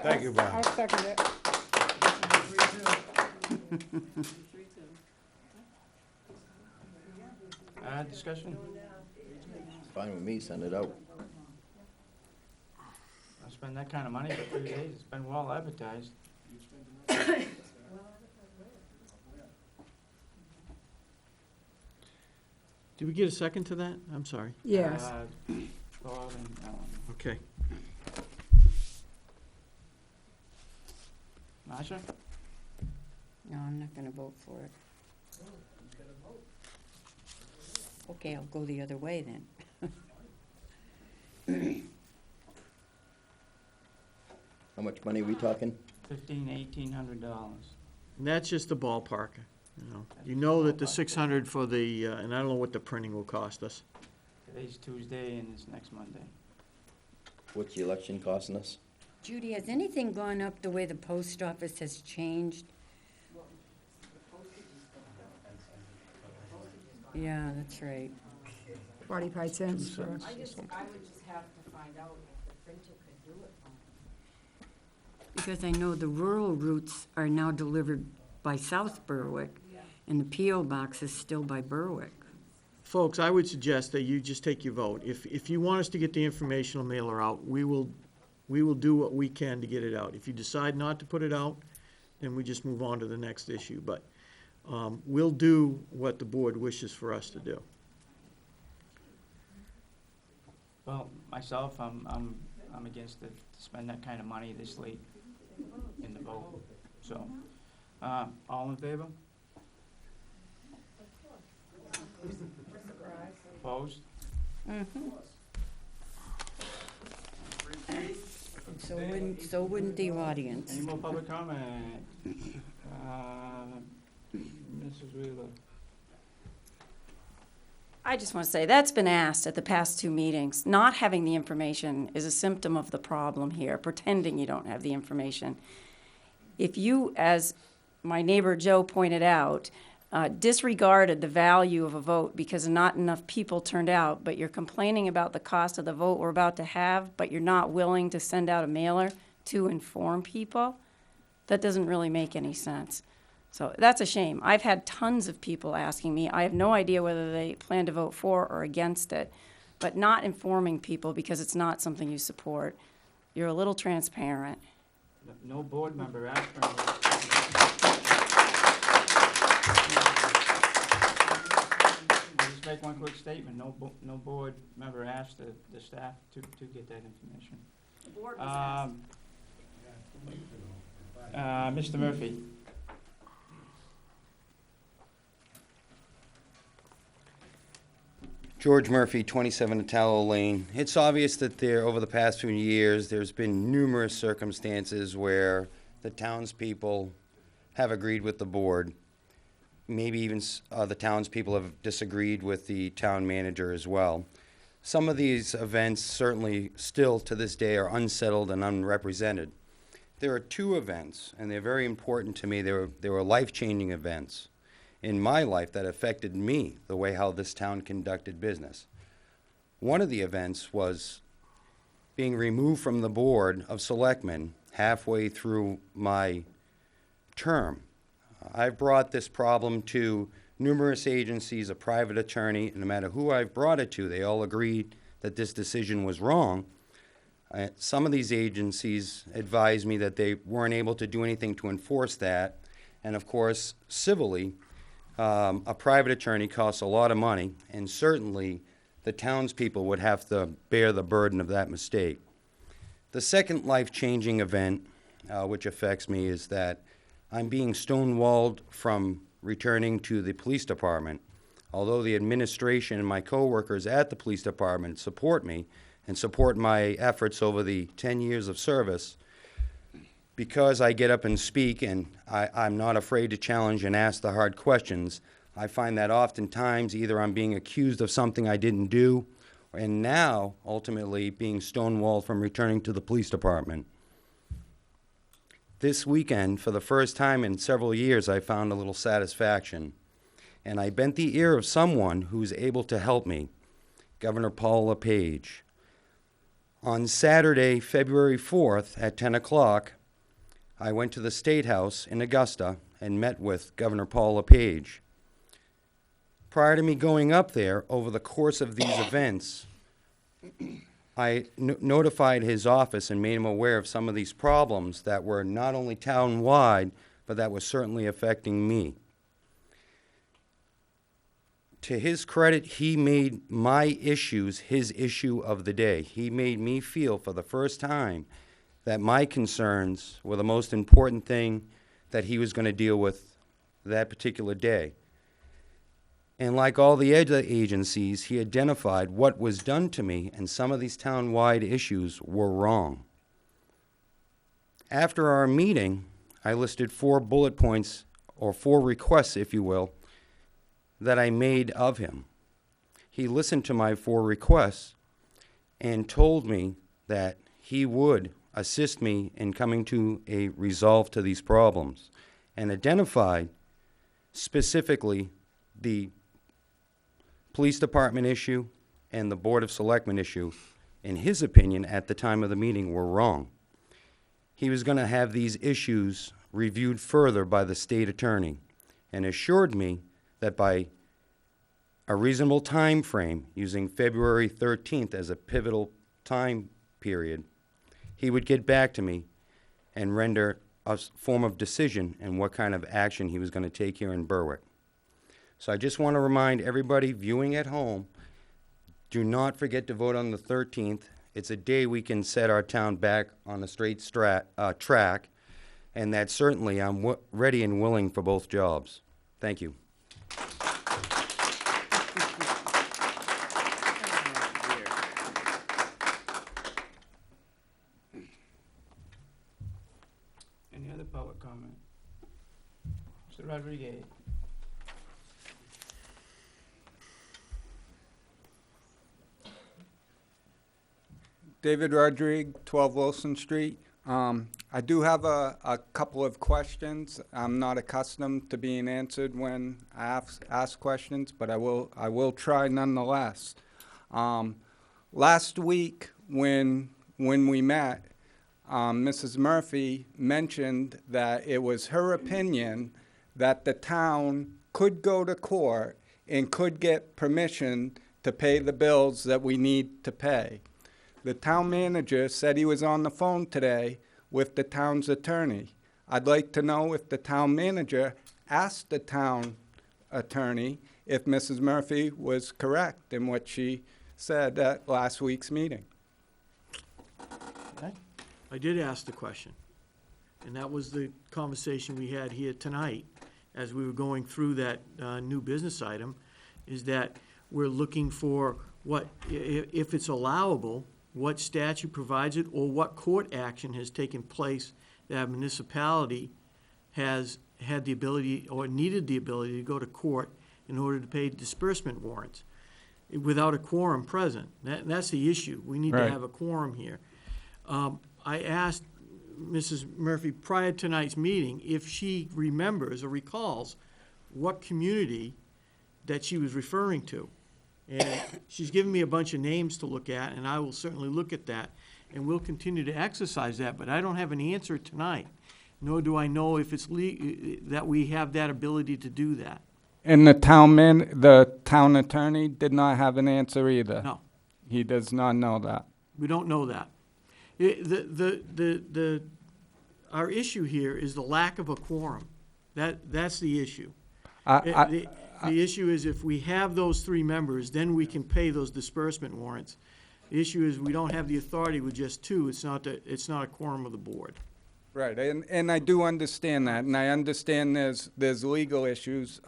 Speaker 13: Thank you, Bob.
Speaker 11: I'll second it.
Speaker 5: Discussion?
Speaker 12: Fine with me, send it out.
Speaker 5: I'll spend that kind of money for 3 days, it's been well advertised.
Speaker 2: Did we get a second to that? I'm sorry.
Speaker 11: Yes.
Speaker 5: Bob and Ellen.
Speaker 2: Okay.
Speaker 5: Marcia?
Speaker 10: No, I'm not gonna vote for it. Okay, I'll go the other way then.
Speaker 12: How much money are we talking?
Speaker 5: $1,800.
Speaker 2: And that's just the ballpark, You know that the 600 for the, and I don't know what the printing will cost us.
Speaker 5: Today's Tuesday and it's next Monday.
Speaker 12: What's the election costing us?
Speaker 10: Judy, has anything gone up the way the post office has changed? Yeah, that's right.
Speaker 11: 45 cents for,
Speaker 10: I would just have to find out if the printer could do it for me. Because I know the rural routes are now delivered by South Berwick, and the P.O. box is still by Berwick.
Speaker 2: Folks, I would suggest that you just take your vote. If you want us to get the informational mailer out, we will do what we can to get it out. If you decide not to put it out, then we just move on to the next issue. But we'll do what the board wishes for us to do.
Speaker 5: Well, myself, I'm against it, to spend that kind of money this late in the vote, so, all in favor? Opposed?
Speaker 10: So wouldn't the audience.
Speaker 5: Any more public comment? Mrs. Wheeler?
Speaker 4: I just want to say, that's been asked at the past 2 meetings. Not having the information is a symptom of the problem here, pretending you don't have the information. If you, as my neighbor Joe pointed out, disregarded the value of a vote because not enough people turned out, but you're complaining about the cost of the vote we're about to have, but you're not willing to send out a mailer to inform people, that doesn't really make any sense. So that's a shame. I've had tons of people asking me. I have no idea whether they plan to vote for or against it, but not informing people because it's not something you support. You're a little transparent.
Speaker 5: No board member asked for any. Just make one quick statement. No board member asked the staff to get that information.
Speaker 4: The board was asked.
Speaker 5: Mr. Murphy?
Speaker 14: George Murphy, 27 Tallow Lane. It's obvious that over the past few years, there's been numerous circumstances where the townspeople have agreed with the board. Maybe even the townspeople have disagreed with the town manager as well. Some of these events certainly still to this day are unsettled and unrepresented. There are 2 events, and they're very important to me. They were life-changing events in my life that affected me, the way how this town conducted business. One of the events was being removed from the board of selectmen halfway through my term. I've brought this problem to numerous agencies, a private attorney, and no matter who I've brought it to, they all agreed that this decision was wrong. Some of these agencies advised me that they weren't able to do anything to enforce that, and of course, civilly, a private attorney costs a lot of money, and certainly the townspeople would have to bear the burden of that mistake. The second life-changing event, which affects me, is that I'm being stonewalled from returning to the police department. Although the administration and my coworkers at the police department support me and support my efforts over the 10 years of service, because I get up and speak and I'm not afraid to challenge and ask the hard questions, I find that oftentimes either I'm being accused of something I didn't do, and now, ultimately, being stonewalled from returning to the police department. This weekend, for the first time in several years, I found a little satisfaction, and I bent the ear of someone who's able to help me, Governor Paul LePage. On Saturday, February 4th at 10 o'clock, I went to the State House in Augusta and met with Governor Paul LePage. Prior to me going up there, over the course of these events, I notified his office and made him aware of some of these problems that were not only town-wide, but that were certainly affecting me. To his credit, he made my issues his issue of the day. He made me feel for the first time that my concerns were the most important thing that he was going to deal with that particular day. And like all the other agencies, he identified what was done to me, and some of these town-wide issues were wrong. After our meeting, I listed 4 bullet points, or 4 requests, if you will, that I made of him. He listened to my 4 requests and told me that he would assist me in coming to a resolve to these problems, and identified specifically the police department issue and the Board of Selectmen issue, in his opinion, at the time of the meeting, were wrong. He was going to have these issues reviewed further by the state attorney, and assured me that by a reasonable time frame, using February 13th as a pivotal time period, he would get back to me and render a form of decision and what kind of action he was going to take here in Berwick. So I just want to remind everybody viewing at home, do not forget to vote on the 13th. It's a day we can set our town back on a straight track, and that certainly I'm ready and willing for both jobs. Thank you.
Speaker 5: public comment. Mr. Rodriguez.
Speaker 9: David Rodriguez, 12 Wilson Street. I do have a couple of questions. I'm not accustomed to being answered when I ask questions, but I will try nonetheless. Last week, when we met, Mrs. Murphy mentioned that it was her opinion that the town could go to court and could get permission to pay the bills that we need to pay. The town manager said he was on the phone today with the town's attorney. I'd like to know if the town manager asked the town attorney if Mrs. Murphy was correct in what she said at last week's meeting.
Speaker 2: I did ask the question, and that was the conversation we had here tonight as we were going through that new business item, is that we're looking for what, if it's allowable, what statute provides it, or what court action has taken place that a municipality has had the ability or needed the ability to go to court in order to pay disbursement warrants without a quorum present. That's the issue. We need to have a quorum here. I asked Mrs. Murphy prior to tonight's meeting if she remembers or recalls what community that she was referring to. And she's given me a bunch of names to look at, and I will certainly look at that, and we'll continue to exercise that, but I don't have an answer tonight, nor do I know if it's that we have that ability to do that.
Speaker 9: And the town attorney did not have an answer either?
Speaker 2: No.
Speaker 9: He does not know that?
Speaker 2: We don't know that. Our issue here is the lack of a quorum. That's the issue. The issue is if we have those three members, then we can pay those disbursement warrants. The issue is we don't have the authority with just two. It's not a quorum of the board.
Speaker 9: Right, and I do understand that, and I understand there's legal issues.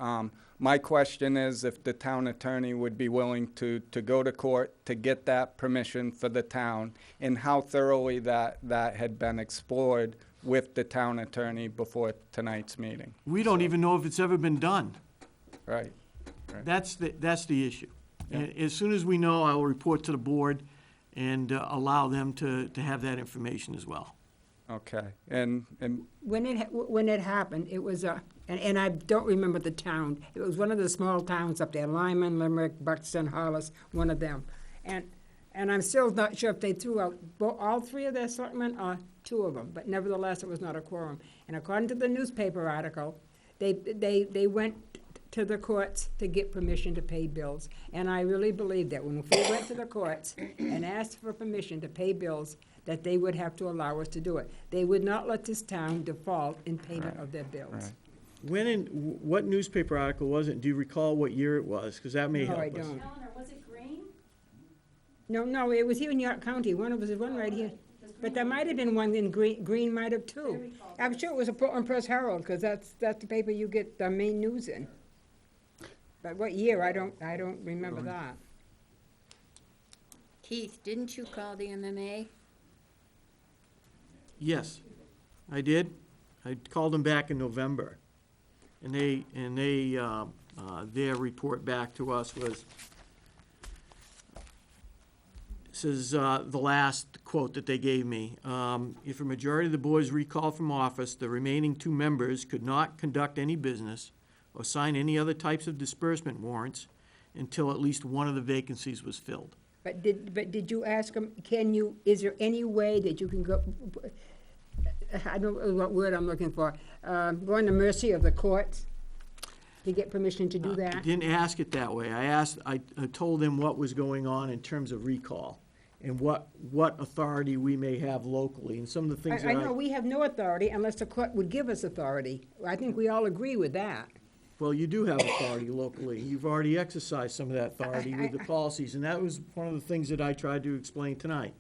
Speaker 9: My question is if the town attorney would be willing to go to court to get that permission for the town, and how thoroughly that had been explored with the town attorney before tonight's meeting.
Speaker 2: We don't even know if it's ever been done.
Speaker 9: Right.
Speaker 2: That's the issue. Yeah. And as soon as we know, I will report to the board and allow them to have that information as well.
Speaker 9: Okay, and
Speaker 11: When it happened, it was and I don't remember the town. It was one of the small towns up there, Lyman, Limerick, Buxton, Hollis, one of them. And I'm still not sure if they threw out all three of their selectmen or two of them, but nevertheless, it was not a quorum. And according to the newspaper article, they went to the courts to get permission to pay bills. And I really believe that when we went to the courts and asked for permission to pay bills, that they would have to allow us to do it. They would not let this town default in payment of their bills.
Speaker 2: Right. What newspaper article was it? Do you recall what year it was? Because that may help us.
Speaker 11: No, I don't.
Speaker 4: Eleanor, was it green?
Speaker 11: No, it was here in York County. One right here. But there might have been one in Green might have too. I'm sure it was a Portland Press Herald, because that's the paper you get the main news in. But what year, I don't remember that.
Speaker 10: Keith, didn't you call the MMA?
Speaker 2: Yes, I did. I called them back in November, and their report back to us was, this is the last quote that they gave me. If a majority of the board is recalled from office, the remaining two members could not conduct any business or sign any other types of disbursement warrants until at least one of the vacancies was filled.
Speaker 11: But did you ask them, is there any way that you can go, I don't know what word I'm looking for, go on the mercy of the courts to get permission to do that?
Speaker 2: I didn't ask it that way. I told them what was going on in terms of recall and what authority we may have locally, and some of the things
Speaker 11: I know we have no authority unless the court would give us authority. I think we all agree with that.
Speaker 2: Well, you do have authority locally. You've already exercised some of that authority with the policies, and that was one of the things that I tried to explain tonight.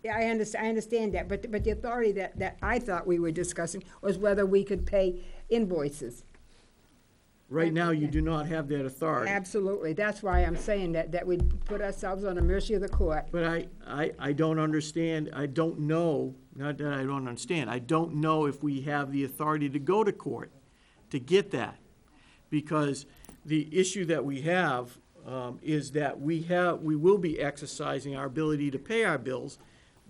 Speaker 11: Yeah, I understand that, but the authority that I thought we were discussing was whether we could pay invoices.
Speaker 2: Right now, you do not have that authority.
Speaker 11: Absolutely, that's why I'm saying that we put ourselves on the mercy of the court.
Speaker 2: But I don't understand, I don't know, not that I don't understand, I don't know if we have the authority to go to court to get that. Because the issue that we have is that we will be exercising our ability to pay our bills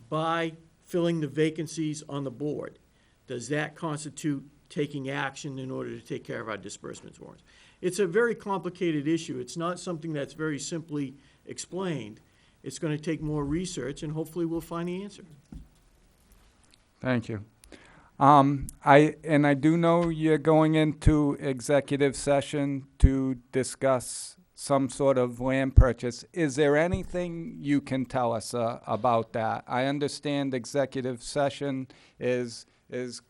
Speaker 2: by filling the vacancies on the board. Does that constitute taking action in order to take care of our disbursements warrants? It's a very complicated issue. It's not something that's very simply explained. It's going to take more research, and hopefully we'll find the answer.
Speaker 9: Thank you. I do know you're going into executive session to discuss some sort of land purchase. Is there anything you can tell us about that? I understand executive session is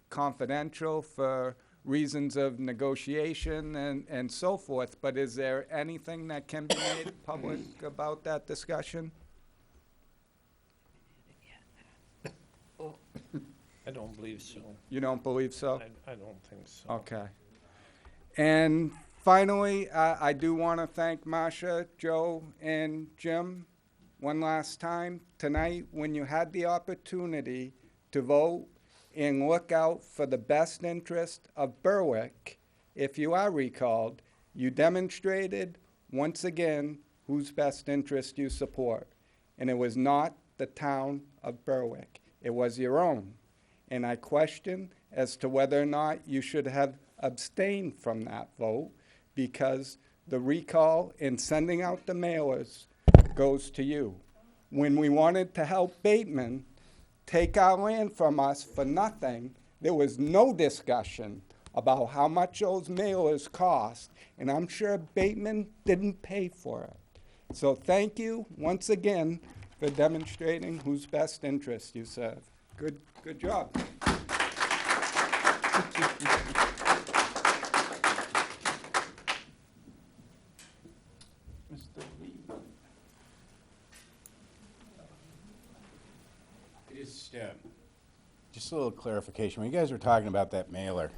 Speaker 9: confidential for reasons of negotiation and so forth, but is there anything that can be made public about that discussion?
Speaker 1: I don't believe so.
Speaker 9: You don't believe so?
Speaker 1: I don't think so.
Speaker 9: Okay. And finally, I do want to thank Marcia, Joe, and Jim one last time tonight when you had the opportunity to vote and look out for the best interest of Berwick. If you are recalled, you demonstrated once again whose best interest you support. And it was not the town of Berwick. It was your own. And I question as to whether or not you should have abstained from that vote, because the recall in sending out the mailers goes to you. When we wanted to help Bateman take our land from us for nothing, there was no discussion about how much those mailers cost, and I'm sure Bateman didn't pay for it. So thank you once again for demonstrating whose best interest you serve. Good job.
Speaker 5: Mr. Lee.
Speaker 7: Just a little clarification. When you guys were talking about that mailer,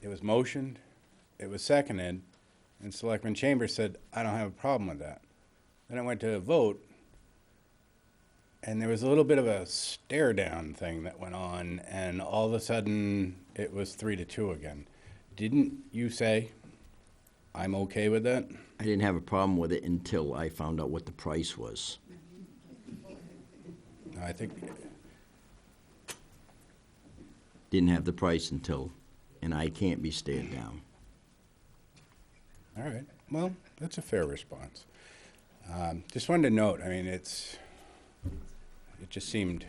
Speaker 7: it was motioned, it was seconded, and Selectman Chambers said, I don't have a problem with that. Then I went to a vote, and there was a little bit of a stare down thing that went on, and all of a sudden it was 3-2 again. Didn't you say, I'm okay with that?
Speaker 12: I didn't have a problem with it until I found out what the price was.
Speaker 7: I think,
Speaker 12: Didn't have the price until, and I can't be stared down.
Speaker 7: all right, well, that's a fair response. Just wanted to note, I mean, it just seemed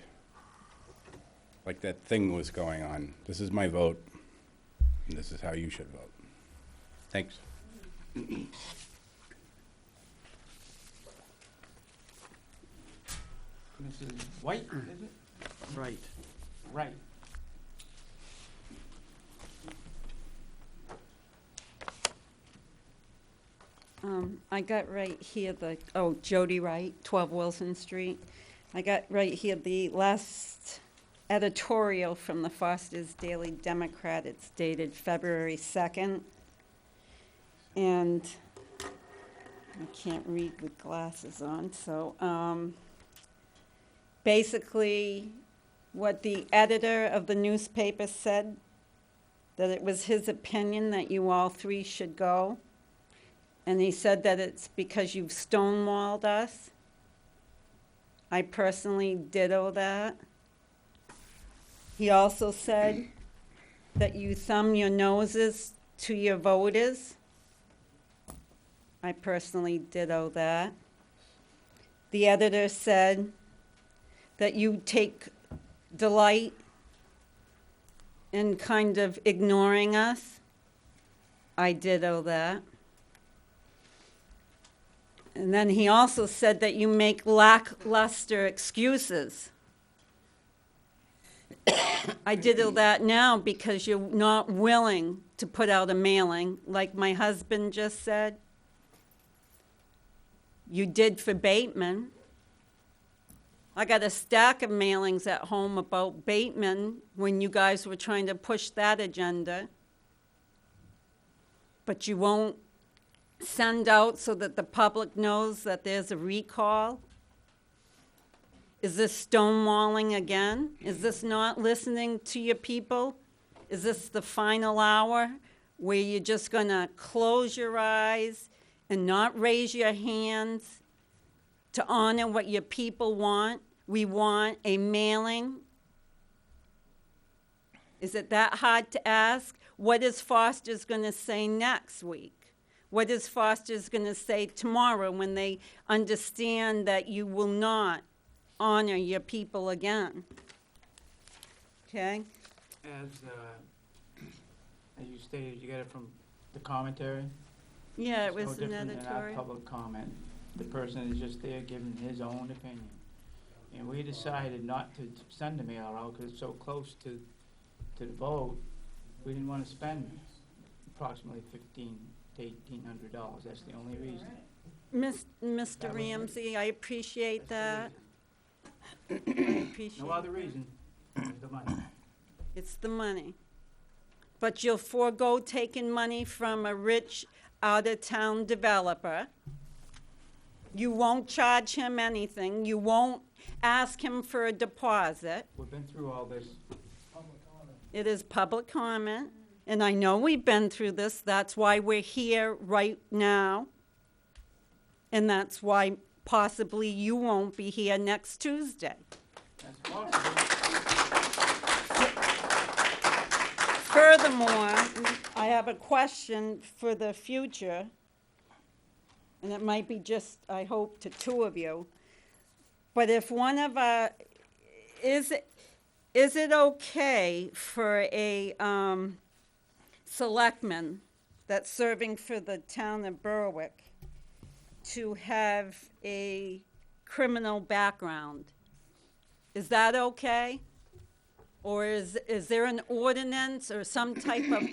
Speaker 7: like that thing was going on. This is my vote, and this is how you should vote. Thanks.
Speaker 5: Mrs. White, is it?
Speaker 2: Right.
Speaker 5: Right.
Speaker 10: I got right here Jody Wright, 12 Wilson Street. I got right here the last editorial from the Foster's Daily Democrat. It's dated February 2nd. And I can't read with glasses on, so basically what the editor of the newspaper said, that it was his opinion that you all three should go. And he said that it's because you've stonewalled us. I personally ditto that. He also said that you thumb your noses to your voters. I personally ditto that. The editor said that you take delight in kind of ignoring us. I ditto that. And then he also said that you make lackluster excuses. I ditto that now because you're not willing to put out a mailing, like my husband just said. You did for Bateman.
Speaker 15: I got a stack of mailings at home about Bateman when you guys were trying to push that agenda. But you won't send out so that the public knows that there's a recall? Is this stonewalling again? Is this not listening to your people? Is this the final hour where you're just gonna close your eyes and not raise your hands to honor what your people want? We want a mailing. Is it that hard to ask? What is Foster's gonna say next week? What is Foster's gonna say tomorrow when they understand that you will not honor your people again? Okay?
Speaker 5: As you stated, you got it from the commentary?
Speaker 15: Yeah, it
Speaker 5: It's
Speaker 15: was
Speaker 5: no
Speaker 15: an
Speaker 5: different than our
Speaker 15: editorial.
Speaker 5: public comment. The person is just there giving his own opinion. And we decided not to send the mailer out because it's so close to the vote. We didn't want to spend approximately $1,500 to $1,800. That's the only reason.
Speaker 15: Mr. Ramsey, I appreciate that. I appreciate
Speaker 5: No other
Speaker 15: that.
Speaker 5: reason. The money.
Speaker 15: It's the money. But you'll forego taking money from a rich, out-of-town developer. You won't charge him anything. You won't ask him for a deposit.
Speaker 5: We've been through all this.
Speaker 15: It is public comment, and I know we've been through this. That's why we're here right now. And that's why possibly you won't be here next Tuesday.
Speaker 5: That's possible.
Speaker 15: Furthermore, I have a question for the future, and it might be just, I hope, to two of you. But if one of our, is it okay for a selectman that's serving for the town of Berwick to have a criminal background? Is that okay? Or is there an ordinance or some type of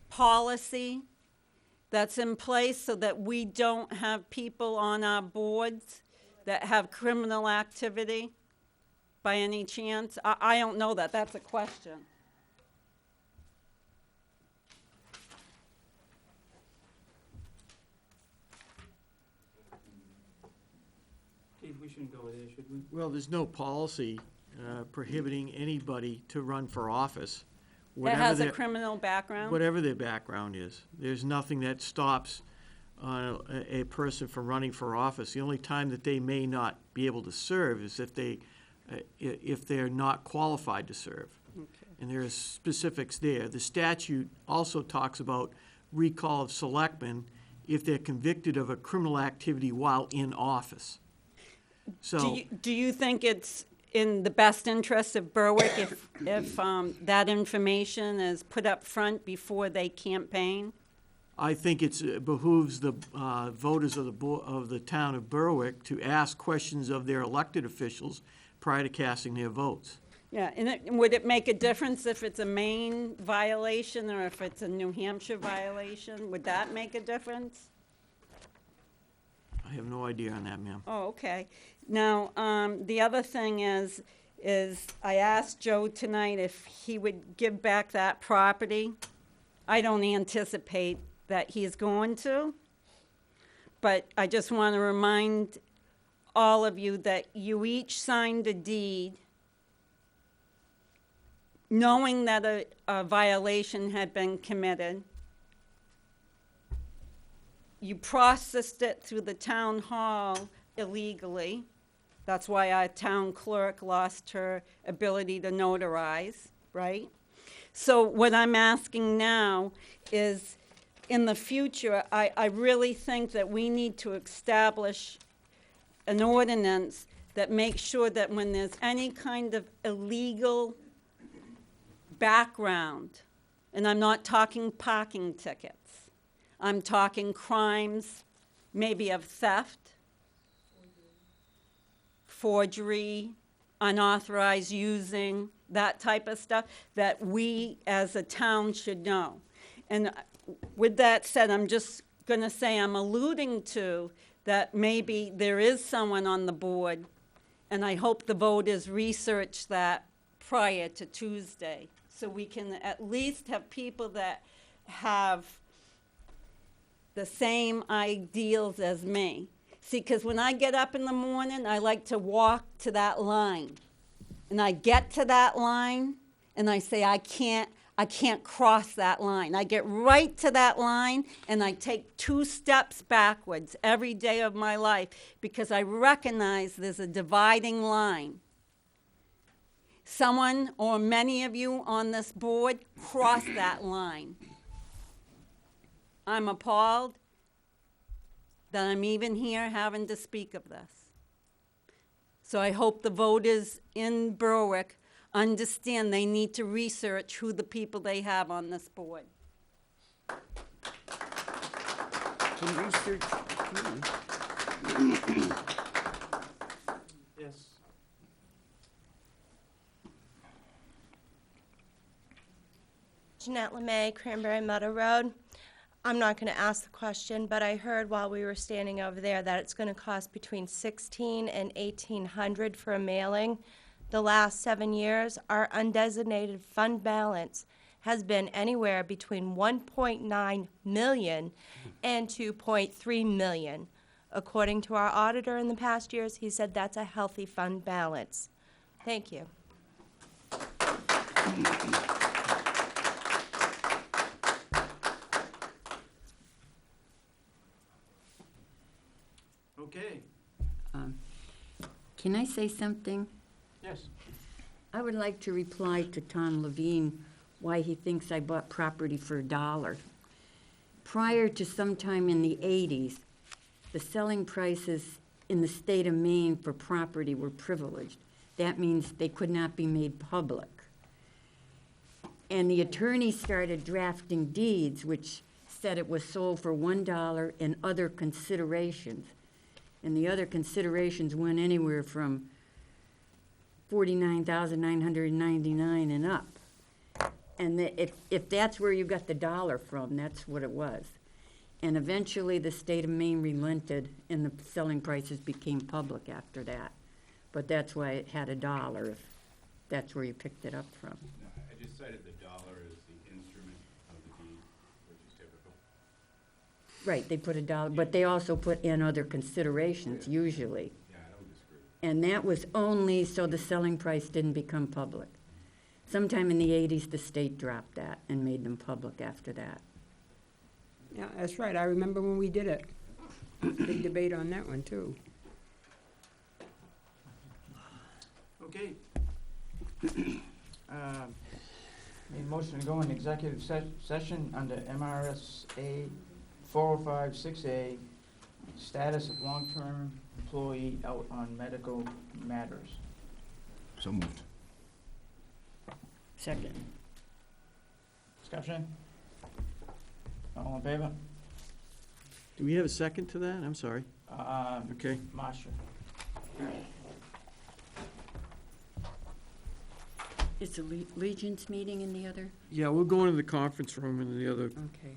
Speaker 15: policy that's in place so that we don't have people on our boards that have criminal activity by any chance? I don't know that. That's a question.
Speaker 5: Keith, we shouldn't go there, should we?
Speaker 2: Well, there's no policy prohibiting anybody to run for office.
Speaker 15: That
Speaker 2: whatever
Speaker 15: has a
Speaker 2: their-
Speaker 15: criminal background?
Speaker 2: Whatever their background is. There's nothing that stops a person from running for office. The only time that they may not be able to serve is if they're not qualified to serve. And there are specifics there. The statute also talks about recall of selectmen if they're convicted of a criminal activity while in office. So,
Speaker 15: Do you think it's in the best interest of Berwick if that information is put up front before they campaign?
Speaker 2: I think it behooves the voters of the town of Berwick to ask questions of their elected officials prior to casting their votes.
Speaker 15: Yeah, and would it make a difference if it's a Maine violation or if it's a New Hampshire violation? Would that make a difference?
Speaker 2: I have no idea on that, ma'am.
Speaker 15: Oh, okay. Now, the other thing is I asked Joe tonight if he would give back that property. I don't anticipate that he's going to, but I just want to remind all of you that you each signed a deed knowing that a violation had been committed. You processed it through the town hall illegally. That's why our town clerk lost her ability to notarize, right? So what I'm asking now is, in the future, I really think that we need to establish an ordinance that makes sure that when there's any kind of illegal background, and I'm not talking parking tickets, I'm talking crimes, maybe of theft, forgery, unauthorized using, that type of stuff, that we as a town should know. And with that said, I'm just going to say I'm alluding to that maybe there is someone on the board And I hope the voters research that prior to Tuesday, so we can at least have people that have the same ideals as me. See, because when I get up in the morning, I like to walk to that line. And I get to that line, and I say, I can't cross that line. I get right to that line, and I take 2 steps backwards every day of my life because I recognize there's a dividing line. Someone or many of you on this board cross that line. I'm appalled that I'm even here having to speak of this. So I hope the voters in Berwick understand they need to research who the people they have on this board.
Speaker 12: Can research,
Speaker 5: Yes.
Speaker 16: Jeanette LeMay, Cranberry Meadow Road. I'm not going to ask the question, but I heard while we were standing over there that it's going to cost between $1,600 and $1,800 for a mailing. The last 7 years, our undesignated fund balance has been anywhere between 1.9 million and 2.3 million. According to our auditor in the past years, he said that's a healthy fund balance. Thank you.
Speaker 2: Okay.
Speaker 10: Can I say something?
Speaker 2: Yes.
Speaker 10: I would like to reply to Tom Levine why he thinks I bought property for $1. Prior to sometime in the 80s, the selling prices in the state of Maine for property were privileged. That means they could not be made public. And the attorney started drafting deeds which said it was sold for $1 and other considerations. And the other considerations went anywhere from $49,999 and up. And if that's where you got the dollar from, that's what it was. And eventually, the state of Maine relented, and the selling prices became public after that. But that's why it had $1, if that's where you picked it up from.
Speaker 7: No, I just cited the dollar as the instrument of the deed, which is typical.
Speaker 10: Right, they put $1, but they also put in other considerations, usually.
Speaker 7: Yeah, I don't disagree.
Speaker 10: And that was only so the selling price didn't become public. Sometime in the 80s, the state dropped that and made them public after that.
Speaker 11: Yeah, that's right, I remember when we did it. Big debate on that one, too.
Speaker 5: Okay. Need a motion to go in executive session under MRSA 4056A, status of long-term employee out on medical matters.
Speaker 12: So moved.
Speaker 10: Second.
Speaker 5: Discussion? All in favor?
Speaker 2: Do we have a second to that? I'm sorry. Okay.
Speaker 5: Marcia.
Speaker 10: Is the Legion's meeting in the other?
Speaker 2: Yeah, we'll go into the conference room and the other.
Speaker 10: Okay.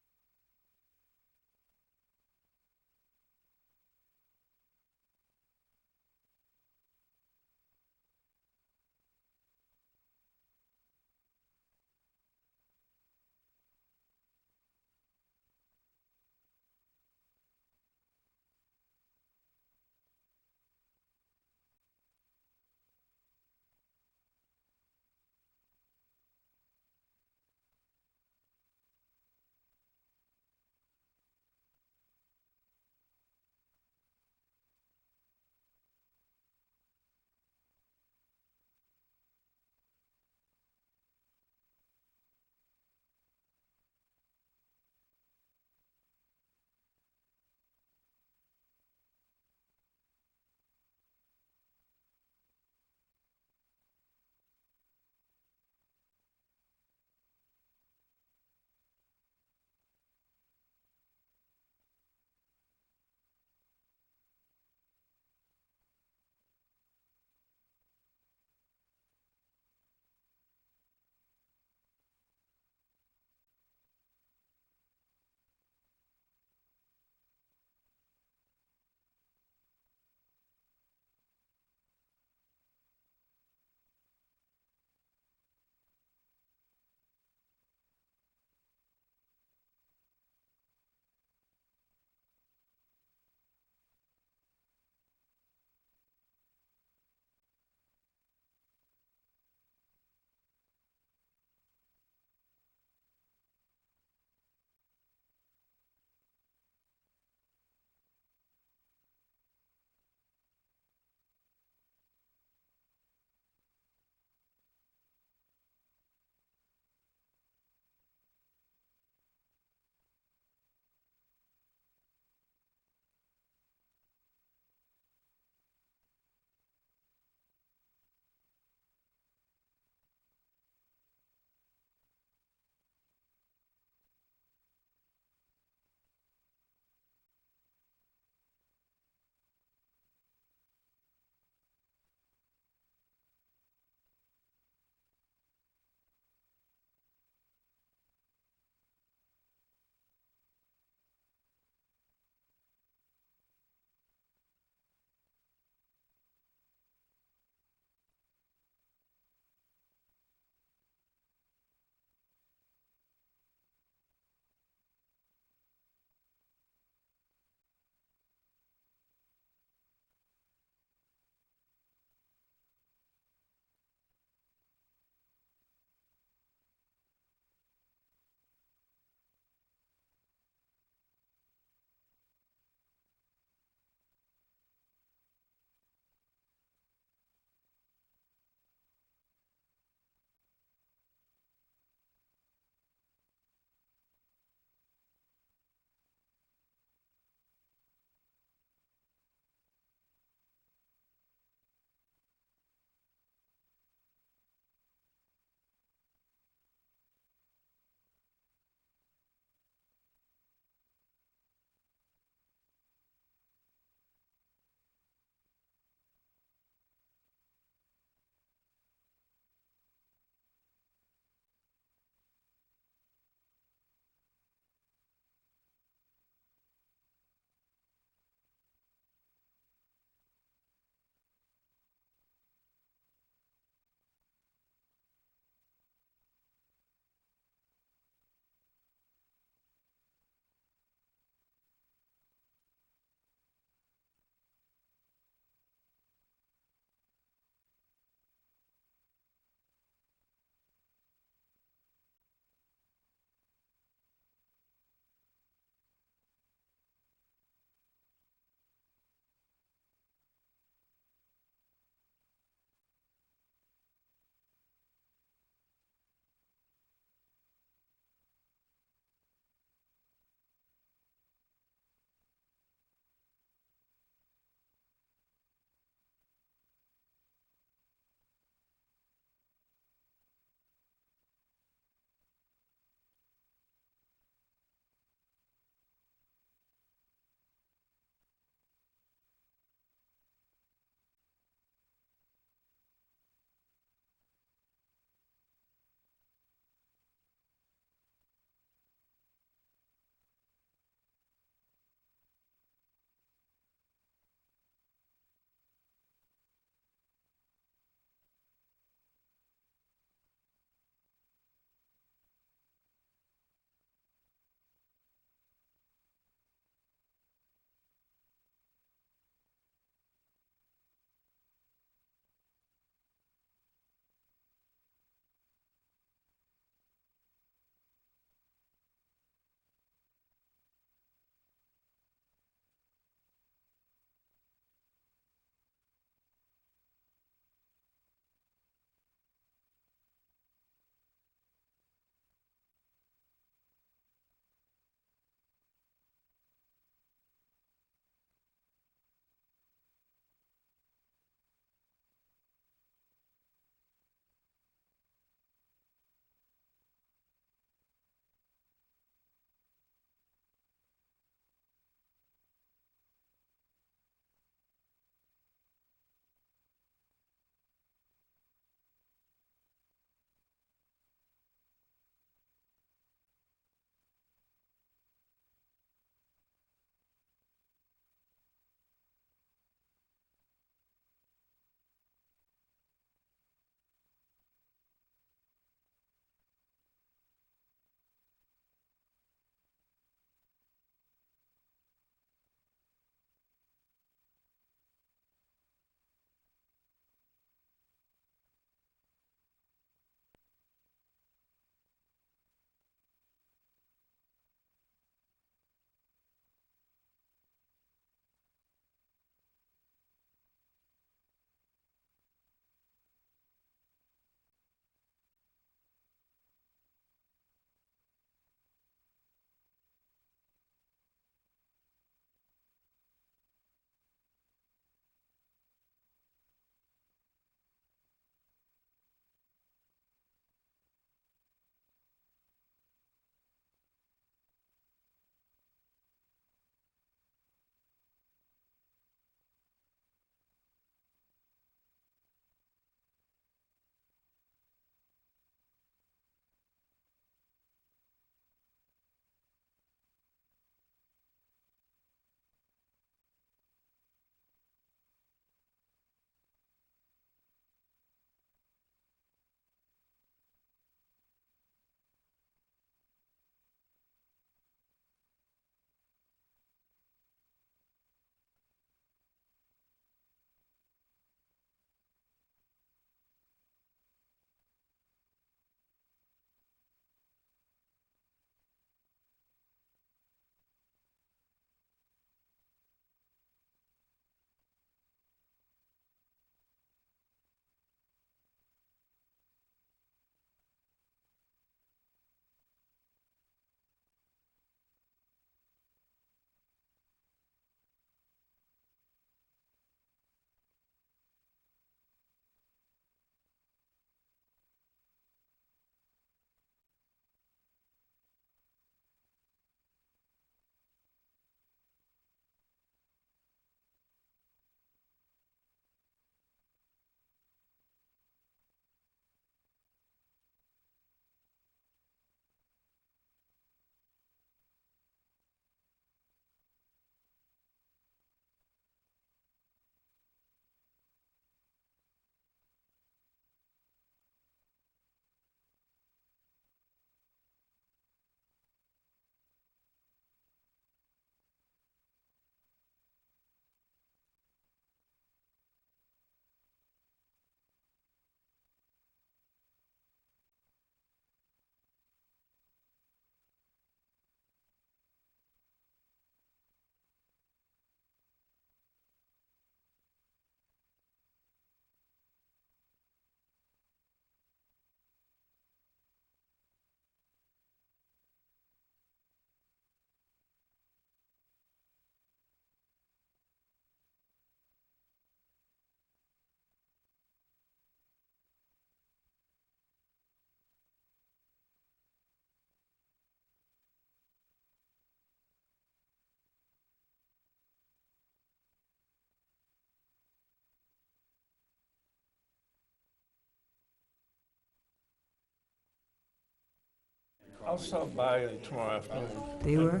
Speaker 1: I'll stop by tomorrow afternoon.
Speaker 11: They were?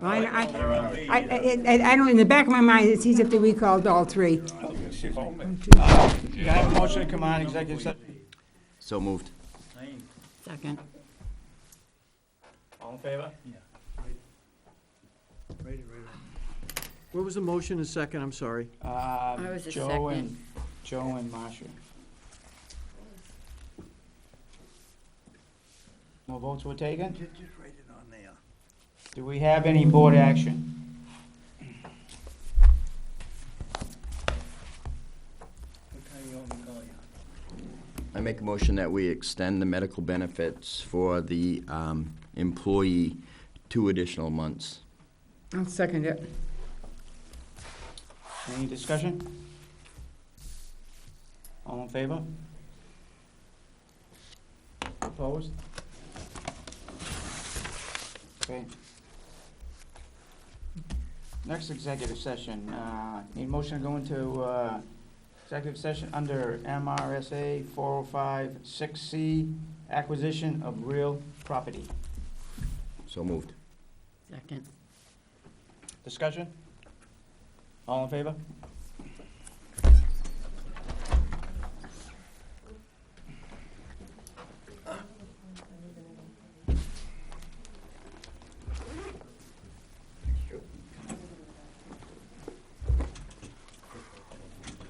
Speaker 1: and,
Speaker 11: I don't, in the back of my mind, it's easy if they recalled all three.
Speaker 1: She called me.
Speaker 5: Do I have a motion to come out of executive session?
Speaker 12: So moved.
Speaker 10: Second.
Speaker 5: All in favor?
Speaker 2: What was the motion and second, I'm sorry?
Speaker 10: was a
Speaker 5: Joe
Speaker 10: second.
Speaker 5: and, Joe and Marcia. No votes were taken?
Speaker 13: Just write it on there.
Speaker 5: Do we have any board action?
Speaker 12: I make a motion that we extend the medical benefits for the employee 2 additional months.
Speaker 11: I'll second it.
Speaker 5: Any discussion? All in favor? Opposed? Okay. Next executive session, need motion to go into, executive session under MRSA 4056C, acquisition of real property.
Speaker 12: So moved.
Speaker 10: Second.
Speaker 5: Discussion? All in favor?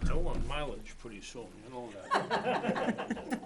Speaker 1: I want mileage pretty soon, you know that.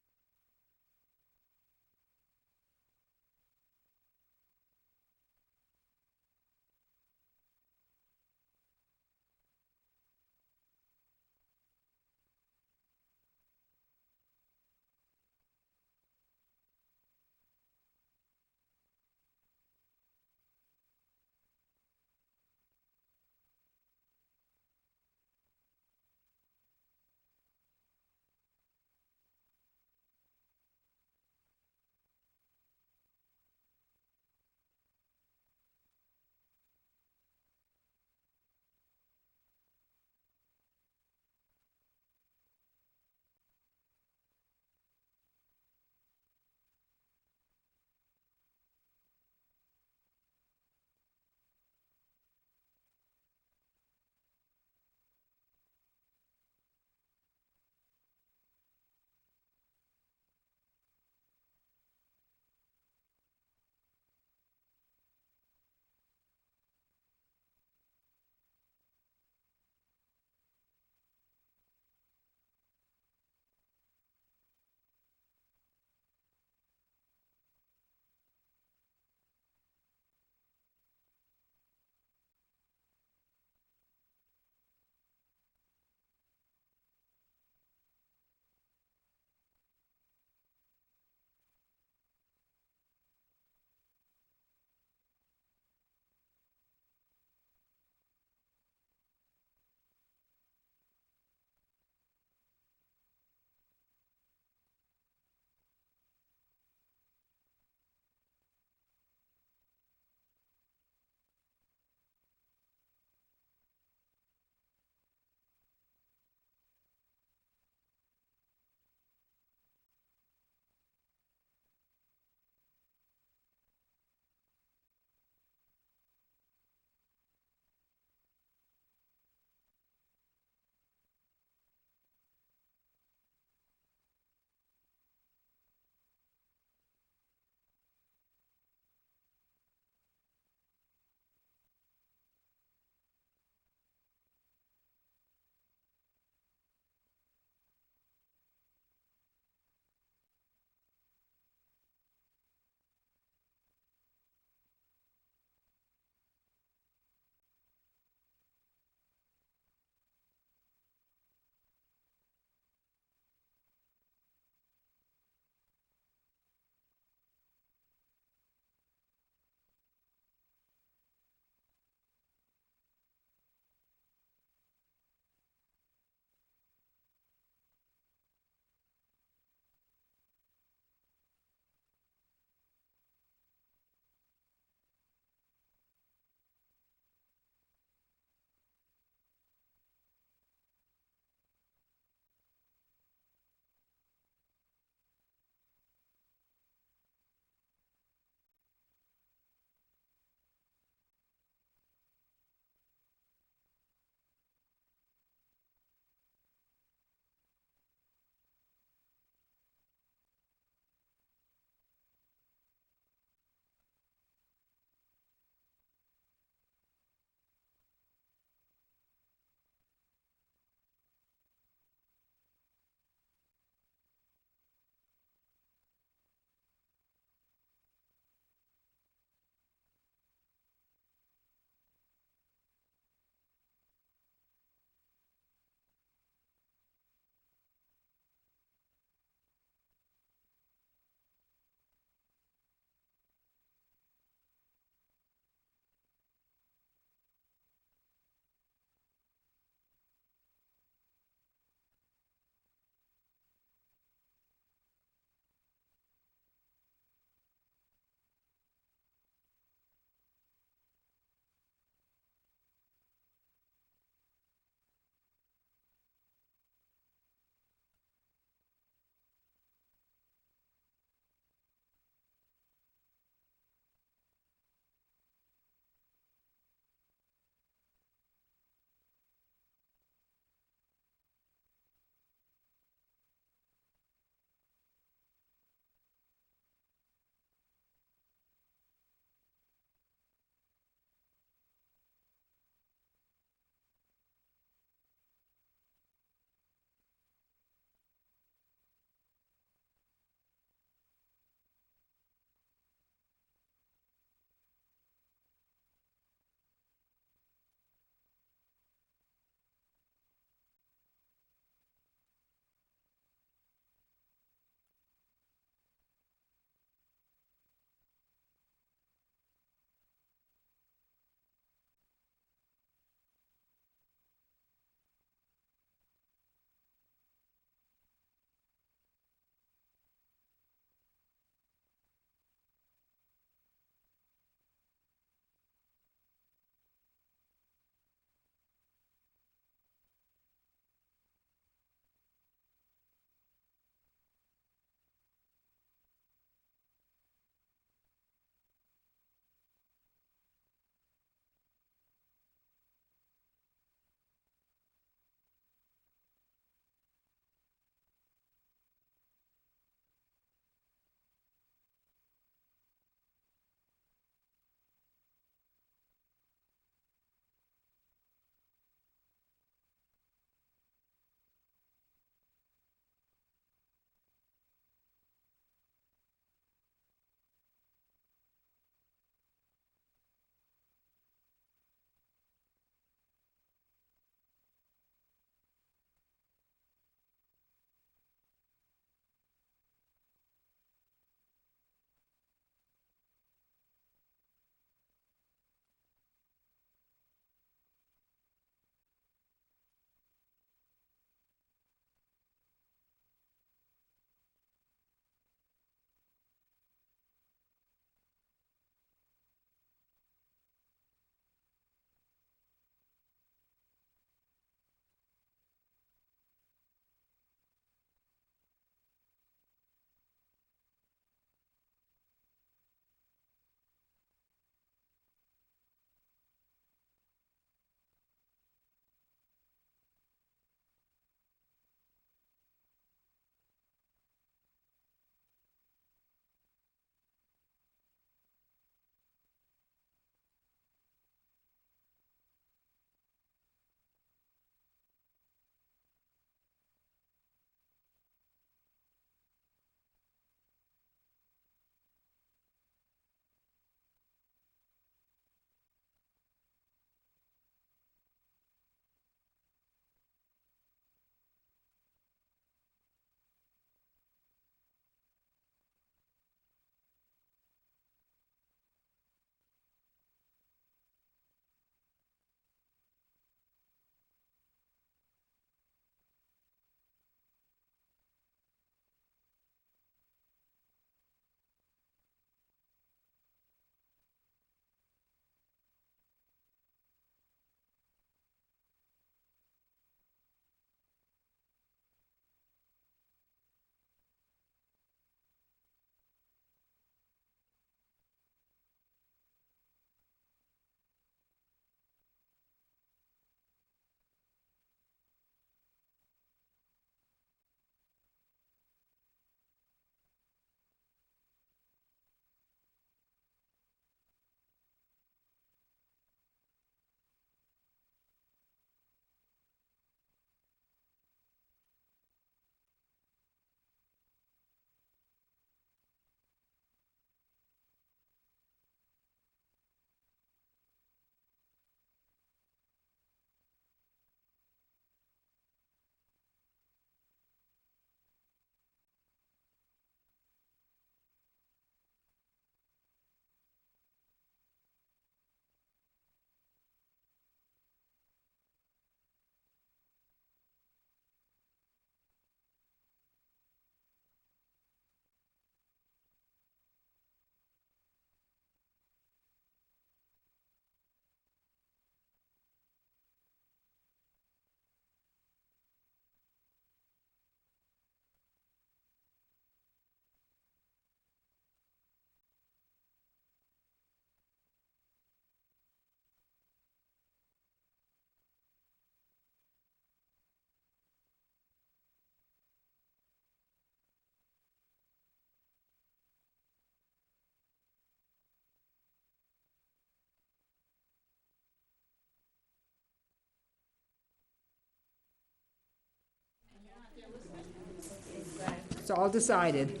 Speaker 11: It's all decided.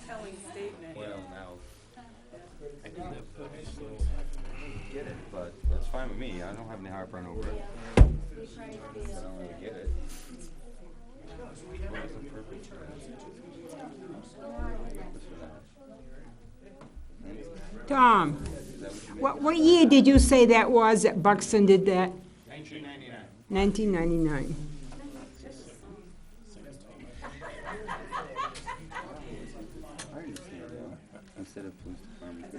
Speaker 15: Telling statement.
Speaker 14: Well, now, I do live there, so get it, but that's fine with me. I don't have any heartburn over it. I don't really get it. What is the purpose of that?
Speaker 11: Tom, what year did you say that was that Buxton did that?
Speaker 14: 1999.
Speaker 11: 1999.
Speaker 14: I understand that. Instead of police department.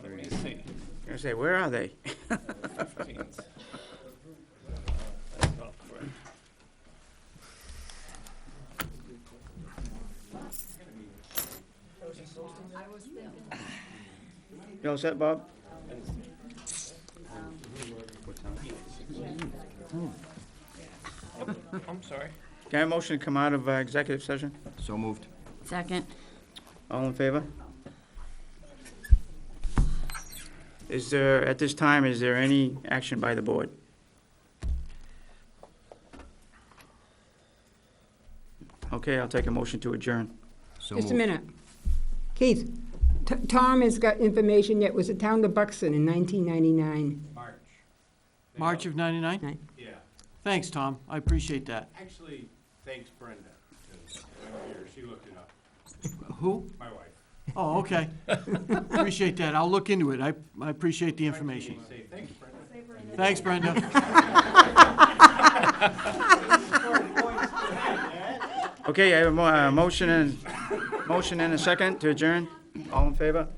Speaker 1: Let me see.
Speaker 5: I say, where are they?
Speaker 1: 15th. That's not correct.
Speaker 5: You all set, Bob?
Speaker 1: I'm sorry.
Speaker 5: Can I have a motion to come out of executive session?
Speaker 12: So moved.
Speaker 10: Second.
Speaker 5: All in favor? Is there, at this time, is there any action by the board? Okay, I'll take a motion to adjourn.
Speaker 12: So
Speaker 11: Just a
Speaker 12: moved.
Speaker 11: minute. Keith, Tom has got information that was the town of Buxton in 1999.
Speaker 2: March of 99?
Speaker 11: Right.
Speaker 13: Yeah.
Speaker 2: Thanks, Tom. I appreciate that.
Speaker 13: Actually, thanks Brenda, because I'm here, she looked it up.
Speaker 2: Who?
Speaker 13: My wife.
Speaker 2: Oh, okay. Appreciate that. I'll look into it. I appreciate the information.
Speaker 13: Say thanks, Brenda.
Speaker 2: Thanks, Brenda.
Speaker 5: Okay, I have a motion and a second to adjourn. All in favor?